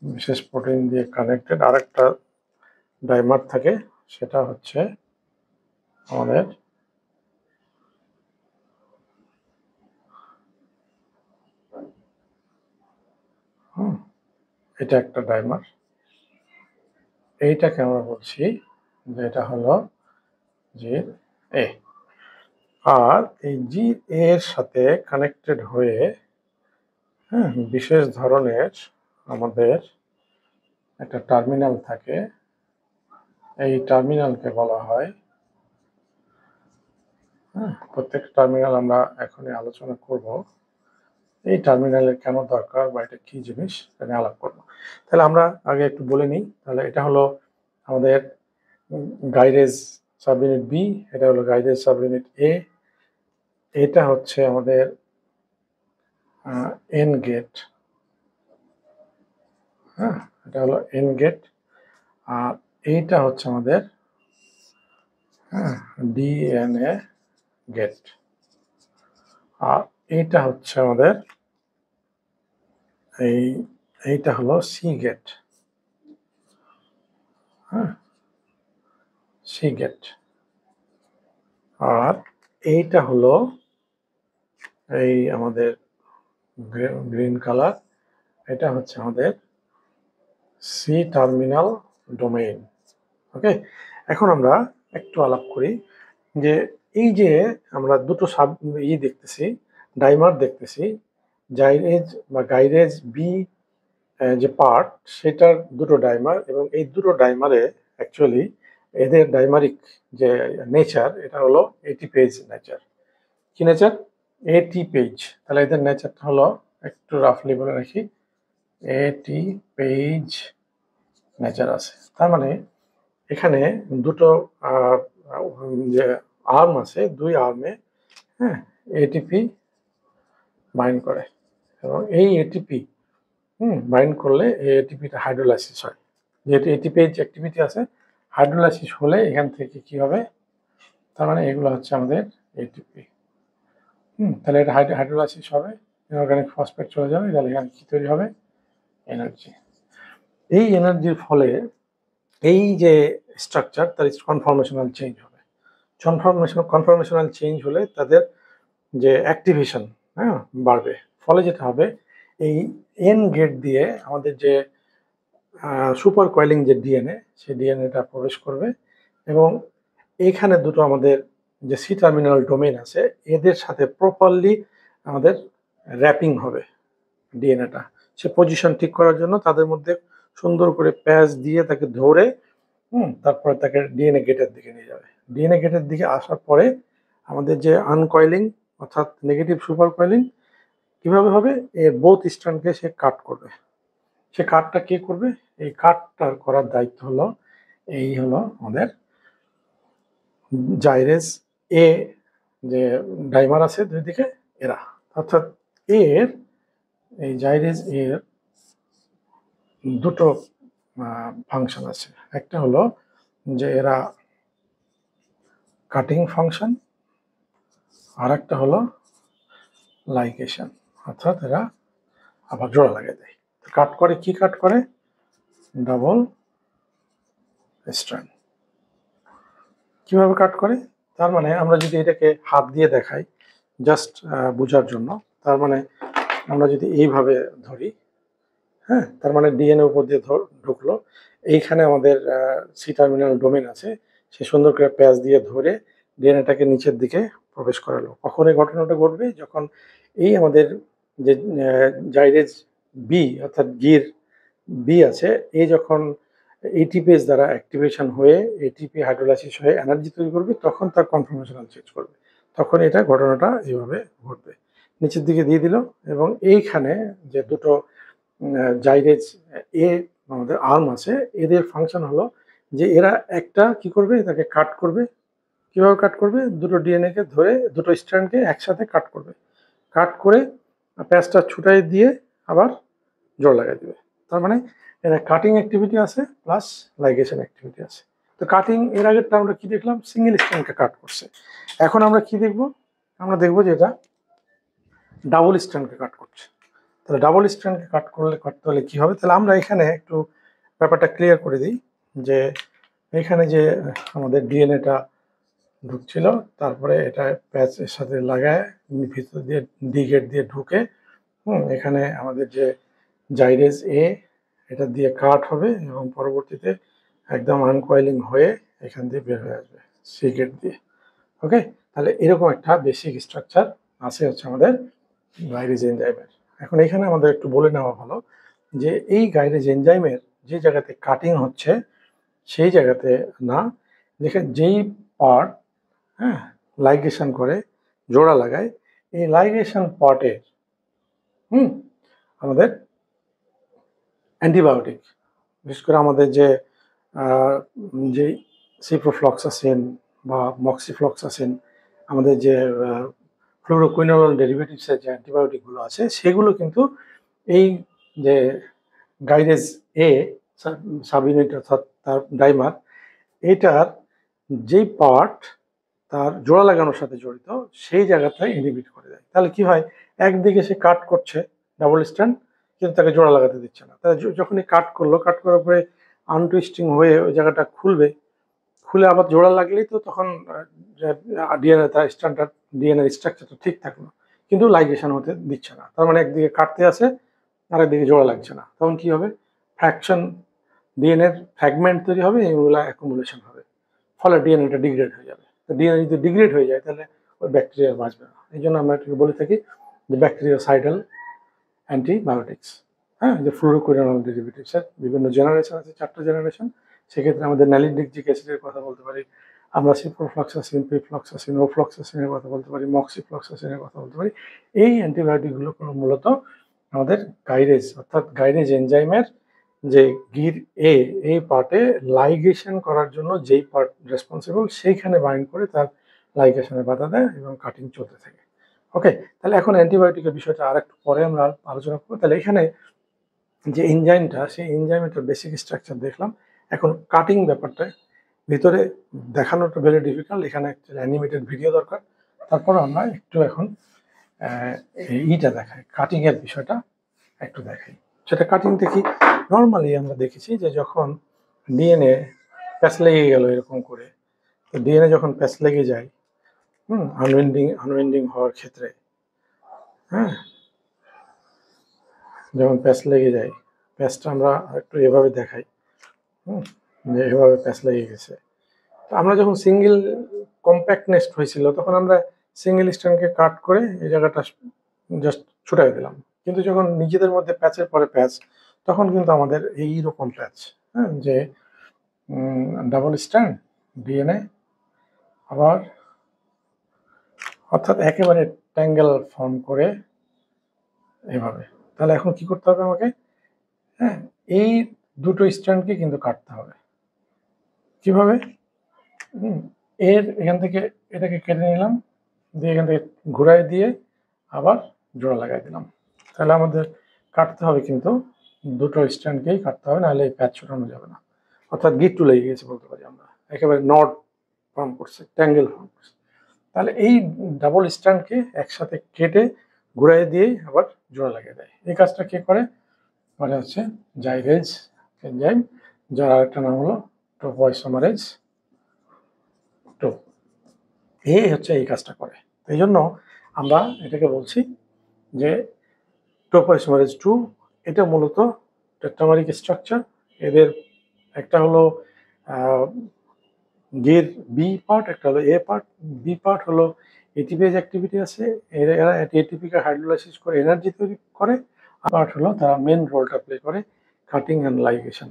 বিশেষ প্রোটিন দিয়ে কানেক্টেড আরেকটা ডাইমার থাকে, সেটা হচ্ছে আমাদের এটা একটা ডাইমার। এইটাকে আমরা বলছি যে এটা হলো জির এ। আর এই জির এর সাথে কানেক্টেড হয়ে বিশেষ ধরনের আমাদের একটা টার্মিনাল থাকে। এই টার্মিনালকে বলা হয়, প্রত্যেক টার্মিনাল আমরা এখনই আলোচনা করব, এই টার্মিনালের কেন দরকার বা এটা কি জিনিস এটা আলাপ করব। তাহলে আমরা আগে একটু বলে নিই। তাহলে এটা হলো আমাদের গাইরেজ সাব ইউনিট বি, এটা হলো গাইরেজ সাব ইউনিট এ, এটা হচ্ছে আমাদের এন গেট, এটা হলো এন গেট, আর এইটা হচ্ছে আমাদের ডিএনএ গেট, আর এইটা হচ্ছে আমাদের এইটা হলো সি গেট, সি গেট, আর এইটা হলো এই আমাদের গ্রিন কালার, এটা হচ্ছে আমাদের সি টার্মিনাল ডোমেইন। ওকে, এখন আমরা একটু আলাপ করি যে এই যে আমরা দুটো সাব দেখতেছি, ডাইমার দেখতেছি, জাইরেজ বা গাইরেজ বি যে পার্ট, সেটার দুটো ডাইমার, এবং এই দুটো ডাইমারে অ্যাকচুয়ালি এদের ডাইমারিক যে নেচার এটা হলো এটিপেজ নেচার। কি নেচার? এটিপেজ। তাহলে এদের নেচারটা হলো, একটু রাফলি বলে রাখি, এটিপেজ নেচার আছে। তার মানে এখানে দুটো যে আর্ম আছে, দুই আর্মে এটিপি বাইন্ড করে, এবং এই এটিপি বাইন্ড করলে এই এটিপিটা হাইড্রোলাইসিস হয়। যেহেতু এটিপিএইচ অ্যাক্টিভিটি আছে, হাইড্রোলাইসিস হলে এখান থেকে কি হবে, তার মানে এগুলো হচ্ছে আমাদের এটিপি। তাহলে এটা হাইড্রোলাইসিস হবে, ইনঅর্গানিক ফসফেট চলে যাবে, তাহলে এখানে কি তৈরি হবে? এনার্জি। এই এনার্জির ফলে এই যে স্ট্রাকচার, তার কনফরমেশনাল চেঞ্জ হবে। কনফরমেশনাল চেঞ্জ হলে তাদের যে অ্যাক্টিভেশন বাড়বে, ফলে যেটা হবে এই এন গেট দিয়ে আমাদের যে সুপার কয়েলিং যে ডিএনএ, সেই ডিএনএটা প্রবেশ করবে, এবং এইখানে দুটো আমাদের যে সি টার্মিনাল ডোমেইন আছে, এদের সাথে প্রপারলি আমাদের র্যাপিং হবে ডিএনএটা। সে পজিশন ঠিক করার জন্য তাদের মধ্যে সুন্দর করে প্যাচ দিয়ে তাকে ধরে তারপরে তাকে ডিএনএ গেটের দিকে নিয়ে যাবে। ডিএনএ গেটের দিকে আসার পরে আমাদের যে আনকয়েলিং অর্থাৎ নেগেটিভ সুপার কয়েলিং কিভাবে হবে, এর বোথ স্ট্র্যান্ডকে সে কাট করবে। সে কাটটা কে করবে? এই কাটটা করার দায়িত্ব হলো এই হলো আমাদের জাইরেজ এ যে ডাইমার আছে দুই দিকে, এরা, অর্থাৎ এর এই জাইরেজ এর দুটো ফাংশন আছে। একটা হলো যে এরা কাটিং ফাংশন, আর একটা হলো লাইগেশন, অর্থাৎ এরা আবার জোড়া লাগিয়ে দেয়। কাট করে, কি কাট করে? Double strand. কিভাবে কাট করে? তার মানে আমরা যদি এটাকে হাত দিয়ে দেখাই জাস্ট বোঝার জন্য, তার মানে আমরা যদি এইভাবে ধরি, হ্যাঁ, তার মানে ডিএনএ উপর দিয়ে ঢুকলো, এইখানে আমাদের সি টার্মিনাল ডোমেন আছে, সে সুন্দর করে প্যাচ দিয়ে ধরে ডিএনএটাকে নিচের দিকে প্রবেশ করালো। কখন এই ঘটনাটা ঘটবে? যখন এই আমাদের যে জাইরেজ বি অর্থাৎ গির বি আছে, এই যখন এটিপিএস দ্বারা অ্যাক্টিভেশন হয়ে এটিপি হাইড্রোলাইসিস হয়ে এনার্জি তৈরি করবে, তখন তার কনফার্মেশনাল চেঞ্জ করবে, তখন এটা ঘটনাটা এইভাবে ঘটবে। নিচের দিকে দিয়ে দিল, এবং এইখানে যে দুটো জাইরেজ এ আমাদের আর্ম আছে, এদের ফাংশন হলো যে এরা একটা কি করবে, এটাকে কাট করবে। কিভাবে কাট করবে? দুটো ডিএনএ কে ধরে, দুটো স্ট্র্যান্ডকে একসাথে কাট করবে, কাট করে প্যাচটা ছুটাই দিয়ে আবার জোড়া লাগাই দিবে। তার মানে এরা কাটিং অ্যাক্টিভিটি আছে প্লাস লাইগেশন অ্যাক্টিভিটি আছে। তো কাটিং, এর আগেরটা আমরা কি দেখলাম? সিঙ্গেল স্ট্র্যান্ডকে কাট করছে। এখন আমরা কি দেখব? আমরা দেখবো যে এটা ডাবল স্ট্র্যান্ডকে কাট করছে। তাহলে ডাবল স্ট্র্যান্ডকে কাটতে হলে কি হবে? তাহলে আমরা এখানে একটু ব্যাপারটা ক্লিয়ার করে দিই যে এখানে যে আমাদের ডিএনএটা ঢুকছিল, তারপরে এটা প্যাচের সাথে লাগায় ভিতর দিয়ে ডি গেট দিয়ে ঢুকে, এখানে আমাদের যে জাইরেজ এ, এটা দিয়ে কাট হবে এবং পরবর্তীতে একদম আনকয়েলিং হয়ে এখান দিয়ে বের হয়ে আসবে সি গেট দিয়ে। ওকে, তাহলে এরকম একটা বেসিক স্ট্রাকচার আছে হচ্ছে আমাদের গাইরেজ এনজাইমের। এখন এখানে আমাদের একটু বলে নেওয়া ভালো যে এই গাইরেজ এনজাইমের যে জায়গাতে কাটিং হচ্ছে সেই জায়গাতে না, যেই পার্ট, হ্যাঁ, লাইগেশন করে, জোড়া লাগায়, এই লাইগেশন পার্টের আমাদের অ্যান্টিবায়োটিক, বিশেষ করে আমাদের যে সিপ্রোফ্লক্সাসিন বা মক্সিফ্লক্সাসিন, আমাদের যে ফ্লুরোকুইনোল ডেরিভেটিভসের যে অ্যান্টিবায়োটিকগুলো আছে, সেগুলো কিন্তু এই যে গাইরেজ এ সাব ইউনিট অর্থাৎ তার ডাইমার, এটার যেই পার্ট তার জোড়া লাগানোর সাথে জড়িত, সেই জায়গাটায় ইনহিবিট করে দেয়। তাহলে কি হয়? একদিকে সে কাট করছে ডাবল স্ট্র্যান্ড, কিন্তু তাকে জোড়া লাগাতে দিচ্ছে না। তাহলে যখনই কাট করলো, কাট করার পরে আনটুইস্টিং হয়ে ওই জায়গাটা খুলবে, খুলে আবার জোড়া লাগলেই তো তখন ডিএনএ তার স্ট্যান্ডার্ড ডিএনএর স্ট্রাকচারটা ঠিক থাকলো, কিন্তু লাইগেশন হতে দিচ্ছে না। তার মানে একদিকে কাটতে আছে, আর একদিকে জোড়া লাগছে না। তখন কি হবে? ফ্র্যাকশন, ডিএনএর ফ্র্যাগমেন্ট তৈরি হবে, এগুলো অ্যাকুমুলেশন হবে, ফলে ডিএনএটা ডিগ্রেড হয়ে যাবে। তো ডিএনএ যদি ডিগ্রেড হয়ে যায়, তাহলে ওই ব্যাকটেরিয়া বাঁচবে না। এই জন্য আমরা এটাকে বলে থাকি যে ব্যাকটেরিয়াসাইডাল অ্যান্টিবায়োটিক্স। হ্যাঁ, যে ফ্লুরোকুইনোল ডেরিভেটিভসের বিভিন্ন জেনারেশন আছে, 4টা জেনারেশন। সেক্ষেত্রে আমাদের ন্যালিডিকজিক অ্যাসিডের কথা বলতে পারি, আমরা সিপ্রোফ্লক্সাসিন, পিফ্লক্সাসিন, ওফ্লক্সাসিনের কথা বলতে পারি, মক্সিফ্লক্সাসিনের কথা বলতে পারি। এই অ্যান্টিবায়োটিকগুলো মূলত আমাদের গাইরেজ অর্থাৎ গাইরেজ এনজাইমের যে গির এ, এই পার্টে লাইগেশন করার জন্য যেই পার্ট রেসপন্সিবল, সেইখানে বাইন্ড করে তার লাইগেশনে বাধা দেয় এবং কাটিং চলতে থাকে। ওকে, তাহলে এখন অ্যান্টিবায়োটিকের বিষয়টা আর একটু পরে আমরা আলোচনা করবো। তাহলে এখানে যে এনজাইমটা, সেই এনজাইমের বেসিক স্ট্রাকচার দেখলাম। এখন কাটিং ব্যাপারটা ভিতরে দেখানোটা ভেরি ডিফিকাল্ট, এখানে একটা অ্যানিমেটেড ভিডিও দরকার। তারপর আমরা একটু এখন এইটা দেখাই, কাটিং এর বিষয়টা একটু দেখাই। সেটা কাটিং দেখি। নর্মালি আমরা দেখেছি যে যখন ডিএনএ প্যাচ লেগে গেল এরকম করে, তো ডিএনএ যখন প্যাচ লেগে যায়, আনউইন্ডিং হওয়ার ক্ষেত্রে, হ্যাঁ, যখন প্যাচ লেগে যায়, প্যাচটা আমরা একটু এভাবে দেখাই, যে এভাবে প্যাচ লেগে গেছে। তো আমরা যখন সিঙ্গেল কম্প্যাক্ট নেস্ট হয়েছিল, তখন আমরা সিঙ্গেল স্ট্র্যান্ডকে কাট করে এই জায়গাটা জাস্ট ছুটাই দিলাম। কিন্তু যখন নিজেদের মধ্যে প্যাচের পরে প্যাচ, তখন কিন্তু আমাদের এইরকম প্যাচ, হ্যাঁ, যে ডাবল স্ট্র্যান্ড ডিএনএ আবার, অর্থাৎ একেবারে ট্যাঙ্গেল ফর্ম করে এভাবে। তাহলে এখন কি করতে হবে আমাকে? হ্যাঁ, এই দুটো স্ট্র্যান্ডকে কিন্তু কাটতে হবে। কিভাবে? এখান থেকে এটাকে কেটে নিলাম, দিয়ে এখান থেকে ঘুরাই দিয়ে আবার জোড়া লাগাই দিলাম। তাহলে আমাদের কাটতে হবে কিন্তু দুটো স্ট্যান্ডকেই কাটতে হবে, নাহলে এই প্যাচ ছুটানো যাবে না। অর্থাৎ গিট্টু লেগে গেছে বলতে পারি আমরা, একেবারে নট ফর্ম করছে, ট্যাঙ্গেল ফর্ম করছে। তাহলে এই ডাবল স্ট্যান্ডকে একসাথে কেটে ঘুরাই দিয়ে আবার জোড়া লাগিয়ে দেয়। এই কাজটা কে করে? পরে হচ্ছে জাইরেজ এনজাইম, যার আরেকটা নাম হলো টোপোআইসোমারেজ 2। এই হচ্ছে এই কাজটা করে। এই জন্য আমরা এটাকে বলছি যে টোপোআইসোমারেজ 2, এটা মূলত টেট্রামারিক স্ট্রাকচার। এদের একটা হলো গের বি পার্ট, একটা হলো এ পার্ট। বি পার্ট হলো এটিপিএজ অ্যাক্টিভিটি আছে, এরা এটিপিকে হাইড্রোলাইসিস করে এনার্জি তৈরি করে। আর পার্ট হলো তারা মেন রোলটা প্লে করে কাটিং অ্যান্ড লাইগেশন।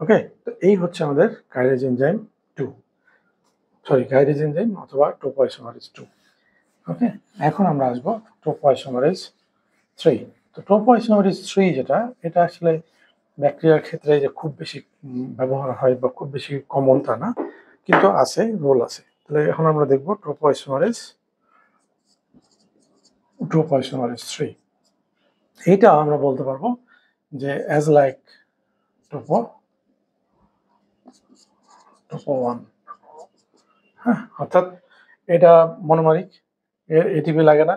ওকে, তো এই হচ্ছে আমাদের gyrase enzyme 2, sorry gyrase enzyme অথবা টোপোআইসোমারেজ 2। ওকে, এখন আমরা আসবো টোপোআইসোমারেজ 3। তো টোপোআইসোমারেজ 3 যেটা, এটা আসলে ব্যাকটেরিয়ার ক্ষেত্রে যে খুব বেশি ব্যবহার হয় বা খুব বেশি কমন তা না, কিন্তু আছে, রোল আছে। তাহলে এখন আমরা দেখব টোপোআইসোমারেজ 3। এইটা আমরা বলতে পারবো যে অ্যাজ লাইক টোপো 1। হ্যাঁ, অর্থাৎ এটা মনোমারিক, এর এটিপি লাগে না,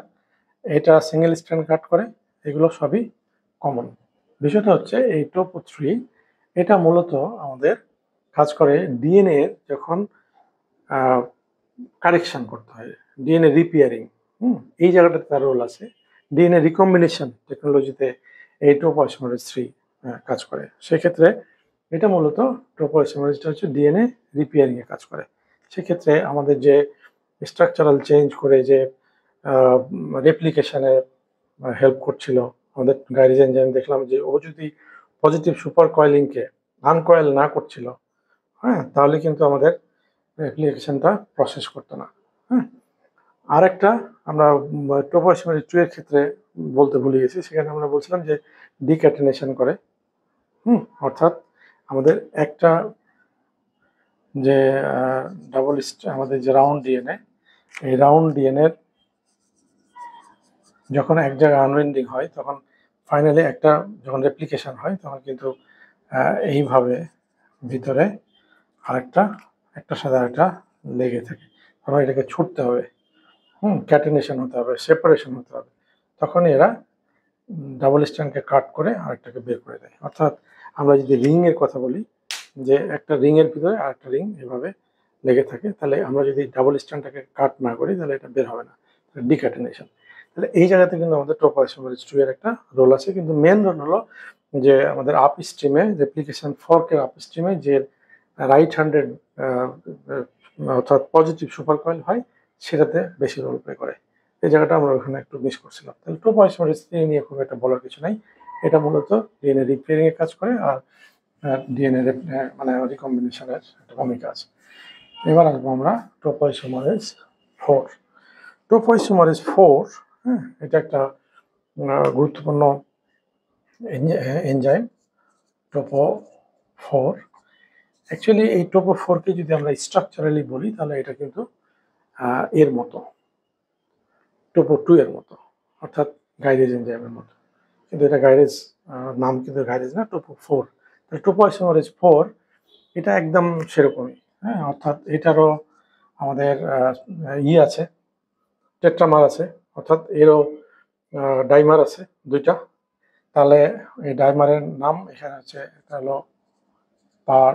এটা সিঙ্গেল স্ট্র্যান্ড কাট করে, এগুলো সবই কমন। বিষয়টা হচ্ছে এই টোপো 3 এটা মূলত আমাদের কাজ করে ডিএনএ যখন কারেকশন করতে হয়, ডিএনএ রিপেয়ারিং, এই জায়গাটাতে তার রোল আছে। ডিএনএ রিকম্বিনেশন টেকনোলজিতে এই টোপোআইসোমারেজ 3 কাজ করে। সেক্ষেত্রে এটা মূলত টোপোআইসোমারেজটা হচ্ছে ডিএনএ রিপেয়ারিং এ কাজ করে। সেক্ষেত্রে আমাদের যে স্ট্রাকচারাল চেঞ্জ করে যে রেপ্লিকেশনে হেল্প করছিল আমাদের গাইরেজ এনজাইম, দেখলাম যে ও যদি পজিটিভ সুপার কয়েলিংকে আনকয়েল না করছিল, হ্যাঁ, তাহলে কিন্তু আমাদের রেপ্লিকেশনটা প্রসেস করতো না। হ্যাঁ, আরেকটা আমরা টোপোআইসোমারেজ 2 এর ক্ষেত্রে বলতে ভুলে গেছি, সেখানে আমরা বলছিলাম যে ডিক্যাটেনেশন করে। অর্থাৎ আমাদের একটা যে ডাবল আমাদের যে রাউন্ড ডিএনএ, এই রাউন্ড ডিএনএর যখন এক জায়গায় আনউইন্ডিং হয়, তখন ফাইনালি একটা যখন রেপ্লিকেশন হয়, তখন কিন্তু এইভাবে ভিতরে আরেকটা, একটার সাথে আরেকটা লেগে থাকে। তখন এটাকে ছুটতে হবে, ক্যাটেনেশন হতে হবে, সেপারেশন হতে হবে, তখন এরা ডাবল স্ট্র্যান্ডকে কাট করে আরেকটাকে বের করে দেয়। অর্থাৎ আমরা যদি রিং এর কথা বলি, যে একটা রিং এর ভিতরে আরেকটা রিং এভাবে লেগে থাকে, তাহলে আমরা যদি ডাবল স্ট্র্যান্ডটাকে কাট না করি, তাহলে এটা বের হবে না, ডিক্যাটেনেশন। তাহলে এই জায়গাতে কিন্তু আমাদের টোপোআইসোমারেজ 2 এর একটা রোল আছে, কিন্তু মেন রোল হলো যে আমাদের আপ স্ট্রিমে, রেপ্লিকেশন ফর্কের আপ স্ট্রিমে যে রাইট হ্যান্ডেড অর্থাৎ পজিটিভ সুপার কয়েল হয়, সেটাতে বেশি রোল প্লে করে। এই জায়গাটা আমরা ওখানে একটু মিস করছিলাম। তাহলে টোপোআইসোমারেজ 3 নিয়ে খুব একটা বলার কিছু নাই। এটা মূলত ডিএনএ রিপেয়ারিং এর কাজ করে, আর ডিএনএ মানে রিকম্বিনেশনের একটা ভূমিকা আছে। এবার আসবো আমরা টোপোআইসোমারেজ 4। টোপোআইসোমারেজ 4, হ্যাঁ, এটা একটা গুরুত্বপূর্ণ এনজাইম টোপো 4। অ্যাকচুয়ালি এই টোপো 4কে যদি আমরা স্ট্রাকচারালি বলি, তাহলে এটা কিন্তু এর মতো, টোপো 2 এর মতো, অর্থাৎ গাইরেজ এনজাইমের মতো, কিন্তু এটা গাইরেজ নাম কিন্তু গাইরেজ না, টোপো 4। তাহলে টোপোআইসোমারেজ 4 এটা একদম সেরকমই, হ্যাঁ, অর্থাৎ এটারও আমাদের আছে, টেট্রামার আছে, অর্থাৎ এরও ডাইমার আছে 2টা। তাহলে এই ডাইমারের নাম এখানে হচ্ছে, একটা হলো পার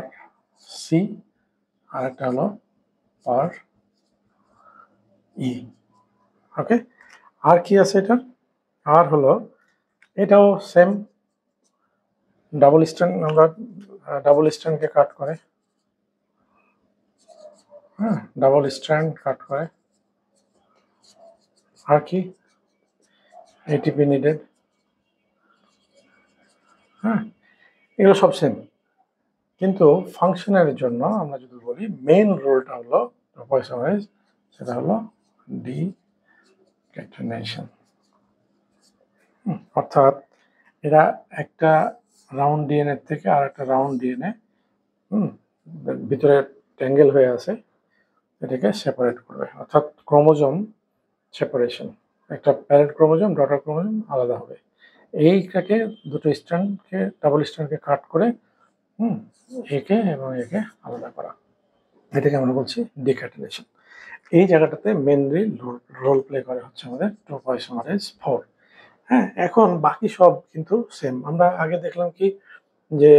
সি আর একটা হলো পার ই। ওকে, আর কি আছে এটা, আর হলো এটাও সেম ডাবল স্ট্যান্ড, আমরা ডাবল স্ট্যান্ডকে কাট করে, হ্যাঁ, ডাবল স্ট্যান্ড কাট করে। আর কি, এটিপি নিডেড, হ্যাঁ, এগুলো সব সেম, কিন্তু ফাংশনের জন্য আমরা যদি বলি মেইন রোলটা হলো টোপোআইসোমারেজ, সেটা হলো ডিক্যাটেনেশন। অর্থাৎ এরা একটা রাউন্ড ডিএনএ থেকে আর একটা রাউন্ড ডিএনএ ভিতরে ট্যাঙ্গেল হয়ে আছে, এটাকে সেপারেট করবে, অর্থাৎ ক্রোমোজোম সেপারেশন। একটা প্যারেন্ট ক্রোমোজোম, ডটার ক্রোমোজোম আলাদা হবে। এইটাকে দুটো স্ট্র্যান্ডকে, ডাবল স্ট্র্যান্ডকে কাট করে একে এবং একে আলাদা করা, এটাকে আমরা বলছি ডিক্যাটেনেশন। এই জায়গাটাতে মেনলি রোল প্লে করে হচ্ছে আমাদের টোপোআইসোমারেজ 4। হ্যাঁ, এখন বাকি সব কিন্তু সেম। আমরা আগে দেখলাম কি যে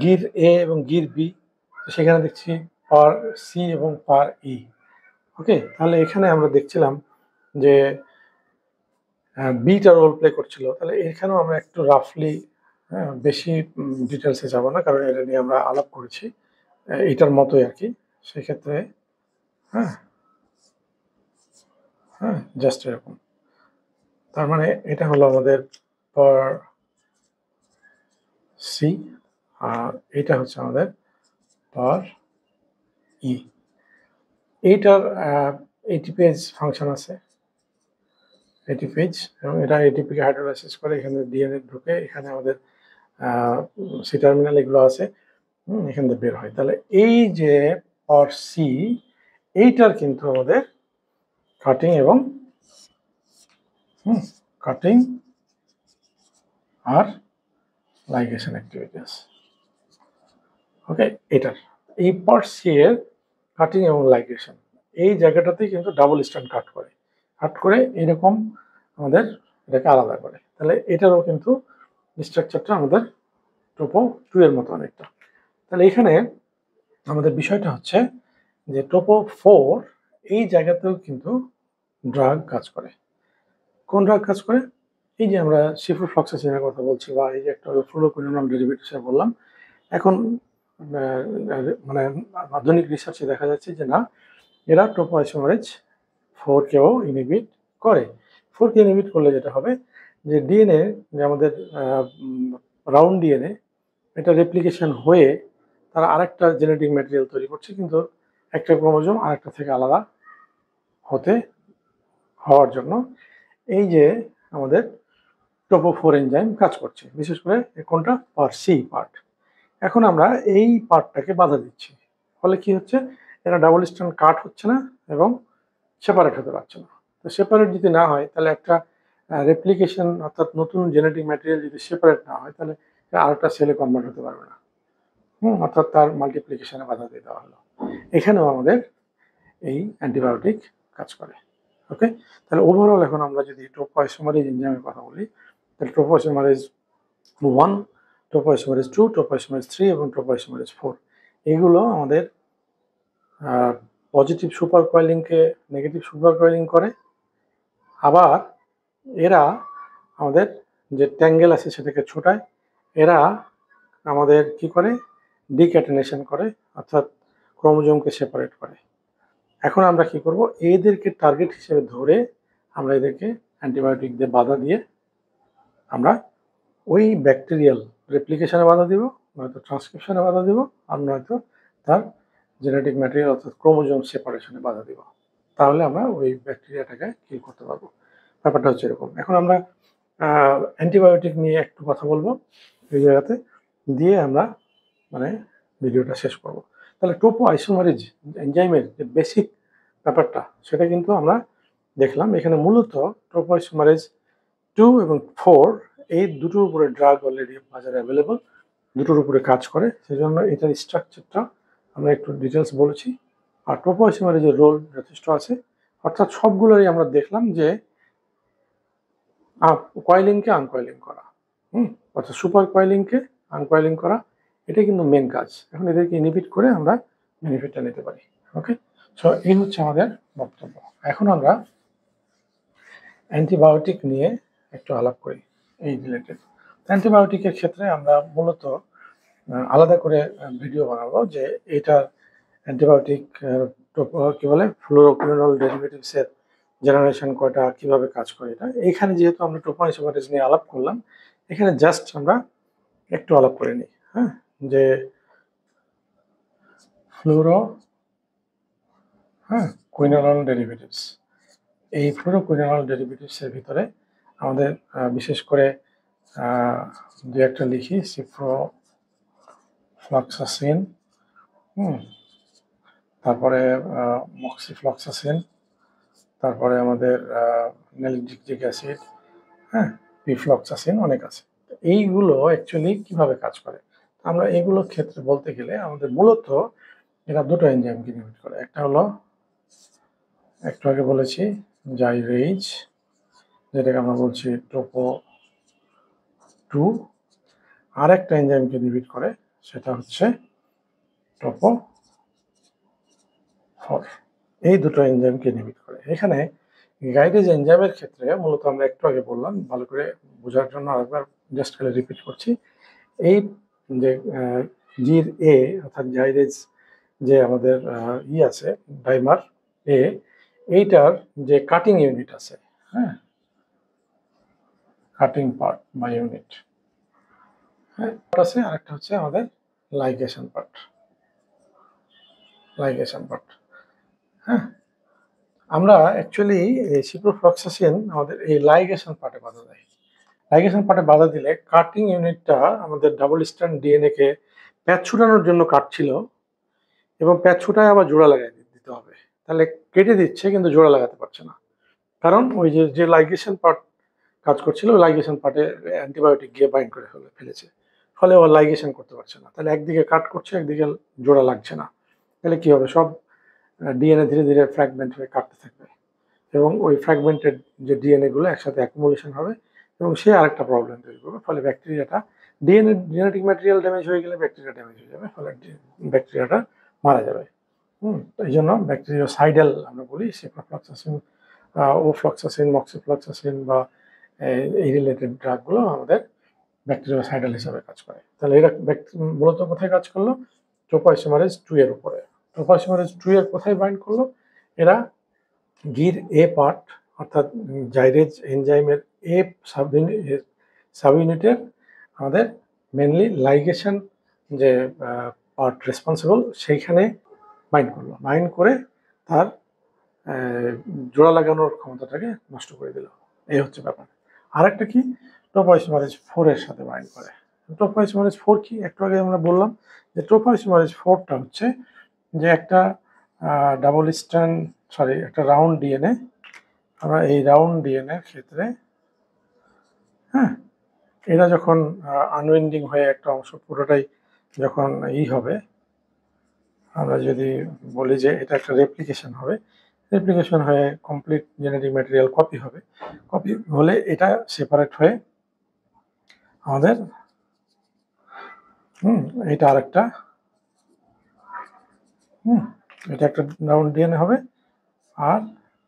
গির এ এবং গির বি, সেখানে দেখছি পার সি এবং পার ই। ওকে, তাহলে এখানে আমরা দেখছিলাম যে বিটা রোল প্লে করছিল। তাহলে এখানেও আমরা একটু রাফলি, হ্যাঁ, বেশি ডিটেলসে যাব না, কারণ এটা নিয়ে আমরা আলাপ করেছি এটার মতোই আর কি। সেক্ষেত্রে হ্যাঁ, হ্যাঁ, জাস্ট এরকম। তার মানে এটা হলো আমাদের পার সি, আর এটা হচ্ছে আমাদের পার ই। এইটার এটিপিএস ফাংশন আছে, এটিপিএস, এবং এটা এটিপিকে হাইড্রোলাইসিস করে এখানে ডিএনএ ঢুকে এখানে আমাদের সি টার্মিনাল এগুলো আছে, এখান থেকে বের হয়। তাহলে এই যে পার সি, এইটার কিন্তু আমাদের কাটিং এবং কাটিং আর লাইগেশন অ্যাক্টিভিটিস। ওকে, এটার এই পার সি এর কাটিং এবং লাইগেশন এই জায়গাটাতেই কিন্তু ডাবল স্ট্যান্ড কাট করে এরকম আমাদের এটাকে আলাদা করে। তাহলে এটারও কিন্তু স্ট্রাকচারটা আমাদের টোপো 2 এর মতো অনেকটা। তাহলে এখানে আমাদের বিষয়টা হচ্ছে যে টোপো 4 এই জায়গাতেও কিন্তু ড্রাগ কাজ করে। কোন ড্রাগ কাজ করে? এই যে আমরা সিফ্লোফ্লক্সাসিনের কথা বলছি, বা এই যে একটা ফ্লুরোকুইনোল ডেরিভেটিভস বললাম। এখন মানে আধুনিক রিসার্চে দেখা যাচ্ছে যে না, এরা টোপোআইসোমারেজ 4 কেও ইনহিবিট করে। 4 কে ইনহিবিট করলে যেটা হবে যে ডিএনএ, যে আমাদের রাউন্ড ডিএনএ, এটা রেপ্লিকেশন হয়ে তারা আরেকটা জেনেটিক ম্যাটেরিয়াল তৈরি করছে, কিন্তু একটা ক্রোমোজোম আরেকটা থেকে আলাদা হওয়ার জন্য এই যে আমাদের টোপো 4 এনজাইম কাজ করছে, বিশেষ করে কোনটা, পার সি পার্ট। এখন আমরা এই পার্টটাকে বাধা দিচ্ছি, ফলে কি হচ্ছে, এরা ডাবল স্ট্যান্ড কাট হচ্ছে না এবং সেপারেট হতে পারছে না। তো সেপারেট যদি না হয়, তাহলে একটা রেপ্লিকেশন, অর্থাৎ নতুন জেনেটিক ম্যাটেরিয়াল যদি সেপারেট না হয়, তাহলে আরেকটা সেলে কনভার্ট হতে পারবে না, অর্থাৎ তার মাল্টিপ্লিকেশনে বাধা দিয়ে দেওয়া হলো। এখানেও আমাদের এই অ্যান্টিবায়োটিক কাজ করে। ওকে, তাহলে ওভারঅল এখন আমরা যদি টোপোআইসোমারেজ এনজাইমের কথা বলি, তাহলে টোপোআইসোমারেজ 1, টোপোআইসোমারেজ 2, টোপোআইসোমারেজ 3 এবং টোপোআইসোমারেজ 4 এগুলো আমাদের পজিটিভ সুপার কয়েলিংকে নেগেটিভ সুপার কয়েলিং করে। আবার এরা আমাদের যে ট্যাঙ্গেল আছে সেটাকে ছোটায়। এরা আমাদের কি করে, ডিক্যাটেনেশন করে, অর্থাৎ ক্রোমোজোমকে সেপারেট করে। এখন আমরা কি করব, এদেরকে টার্গেট হিসেবে ধরে আমরা এদেরকে অ্যান্টিবায়োটিক দিয়ে বাধা দিয়ে আমরা ওই ব্যাকটেরিয়াল রেপ্লিকেশনে বাধা দিব, নয়তো ট্রান্সক্রিপশনে বাধা দিব, আর নয়তো তার জেনেটিক ম্যাটেরিয়াল অর্থাৎ ক্রোমোজোম সেপারেশনে বাধা দিব। তাহলে আমরা ওই ব্যাকটেরিয়াটাকে কিল করতে পারবো। ব্যাপারটা হচ্ছে এরকম। এখন আমরা অ্যান্টিবায়োটিক নিয়ে একটু কথা বলবো এই জায়গাতে, দিয়ে আমরা মানে ভিডিওটা শেষ করব। তাহলে টোপোআইসোমারেজ এনজাইমের যে বেসিক ব্যাপারটা, সেটা কিন্তু আমরা দেখলাম। এখানে মূলত টোপোআইসোমারেজ 2 এবং 4 এই দুটোর উপরে ড্রাগ অলরেডি বাজারে অ্যাভেলেবল, দুটোর উপরে কাজ করে, সেজন্য এটার স্ট্রাকচারটা আমরা একটু ডিটেলস বলেছি। আর টোপোআইসোমারেজের রোল যথেষ্ট আছে, অর্থাৎ সবগুলোরই আমরা দেখলাম যে কয়েলিংকে আনকয়েলিং করা, অর্থাৎ সুপার কয়েলিংকে আনকয়েলিং করা, এটাই কিন্তু মেন কাজ। এখন এদেরকে ইনহিবিট করে আমরা বেনিফিটটা নিতে পারি। ওকে, সো এই হচ্ছে আমাদের বক্তব্য। এখন আমরা অ্যান্টিবায়োটিক নিয়ে একটু আলাপ করি এই রিলেটেড। অ্যান্টিবায়োটিকের ক্ষেত্রে আমরা মূলত আলাদা করে ভিডিও বানাবো যে এটার অ্যান্টিবায়োটিক কি বলে, ফ্লুরোকুইনোল ডেরিভেটিভসের জেনারেশন কয়টা, কিভাবে কাজ করে এটা। এইখানে যেহেতু আমরা টোপোআইসোমারেজ নিয়ে আলাপ করলাম, এখানে জাস্ট আমরা একটু আলাপ করে নিই। হ্যাঁ, যে কুইনোল ডেরিভেটিভস, এই ফ্লুরোকুইনোল ডেরিভেটিভসের ভিতরে আমাদের বিশেষ করে দু একটা লিখি, সিপ্রোফ্লক্সাসিন, তারপরে মক্সিফ্লক্সাসিন, তারপরে আমাদের নেলিজিক অ্যাসিড, পিফ্লক্সাসিন, অনেক আছে। এইগুলো অ্যাকচুয়ালি কিভাবে কাজ করে, আমরা এইগুলোর ক্ষেত্রে বলতে গেলে আমাদের মূলত এরা দুটো এনজাইমকে ইনহিবিট করে। একটা হলো, একটু আগে বলেছি, জাইরেজ যেটাকে আমরা বলছি টোপো 2, আর একটা এনজাইমকে ইনহিবিট করে, সেটা হচ্ছে টোপো 4। এই দুটো এনজাইমকে ইনহিবিট করে। এখানে গাইডেজ এনজাইমের ক্ষেত্রে মূলত আমরা একটু আগে বললাম, ভালো করে বোঝার জন্য আরেকবার জাস্ট খালি রিপিট করছি। এই যে জির এ অর্থাৎ গাইডেজ যে আমাদের আছে ডাইমার এ, এইটার যে কাটিং ইউনিট আছে, হ্যাঁ, কাটিং পার্ট বা ইউনিট, হ্যাঁ, আছে। আরেকটা হচ্ছে আমাদের লাইগেশন পার্ট, হ্যাঁ। আমরা অ্যাকচুয়ালি এই সিপ্রোফ্লক্সাসিন আমাদের এই লাইগেশন পার্টে বাধা দেয়। লাইগেশন পার্টে বাধা দিলে কাটিং ইউনিটটা আমাদের ডাবল স্ট্র্যান্ড ডিএনএ কে প্যাচ ছুটানোর জন্য কাটছিল, এবং প্যাচ ছুটায় আবার জোড়া লাগাই দিতে হবে। তাহলে কেটে দিচ্ছে কিন্তু জোড়া লাগাতে পারছে না, কারণ ওই যে লাইগেশন পার্ট কাজ করছিল, ওই লাইগেশন পার্টে অ্যান্টিবায়োটিক গিয়ে বাইন্ড করে ফেলেছে, ফলে ও লাইগেশন করতে পারছে না। তাহলে একদিকে কাট করছে, একদিকে জোড়া লাগছে না। তাহলে কি হবে, সব ডিএনএ ধীরে ধীরে ফ্র্যাগমেন্ট হয়ে কাটতে থাকবে, এবং ওই ফ্র্যাগমেন্টেড যে ডিএনএ গুলো একসাথে অ্যাকুমুলেশন হবে, এবং সে আরেকটা প্রবলেম তৈরি করবে। ফলে ব্যাকটেরিয়াটা, ডিএনএ জেনেটিক ম্যাটেরিয়াল ড্যামেজ হয়ে গেলে ব্যাকটেরিয়া ড্যামেজ হয়ে যাবে, ফলে ব্যাকটেরিয়াটা মারা যাবে। এই জন্য ব্যাকটেরিয়াসাইডাল আমরা বলি সিপ্রোফ্লক্সাসিন, ওফ্লক্সাসিন, মক্সিফ্লক্সাসিন বা এই রিলেটেড ড্রাগগুলো আমাদের ব্যাকটেরিয়াসাইডাল হিসাবে কাজ করে। তাহলে এরা মূলত কোথায় কাজ করলো, টোপোআইসোমারেজ 2 এর উপরে। টোপোআইসোমারেজ 2 এর কোথায় বাইন্ড করলো, এরা গির এ পার্ট অর্থাৎ জাইরেজ এনজাইমের এ সাব ইউনিটের আমাদের মেনলি লাইগেশন যে পার্ট রেসপন্সিবল, সেইখানে বাইন্ড করলো। বাইন্ড করে তার জোড়া লাগানোর ক্ষমতাটাকে নষ্ট করে দিল। এই হচ্ছে ব্যাপার। আরেকটা কি, টোপোআইসোমারেজ 4 এর সাথে বাইন্ড করে। টোপোআইসোমারেজ 4 কি, একটু আগে আমরা বললাম যে টোপোআইসোমারেজ 4টা হচ্ছে যে একটা ডাবল স্ট্র্যান্ড, সরি, একটা রাউন্ড ডিএনএ। আমরা এই রাউন্ড ডিএনএ ক্ষেত্রে, হ্যাঁ, এরা যখন আনউইন্ডিং হয়ে একটা অংশ পুরোটাই যখন হবে, আমরা যদি বলি যে এটা একটা রেপ্লিকেশন হবে, রেপ্লিকেশন হয়ে কমপ্লিট জেনেটিক ম্যাটেরিয়াল কপি হবে, কপি হলে এটা সেপারেট হয়ে আমাদের এটা আরেকটা, এটা একটা রাউন্ড ডিএনএ হবে, আর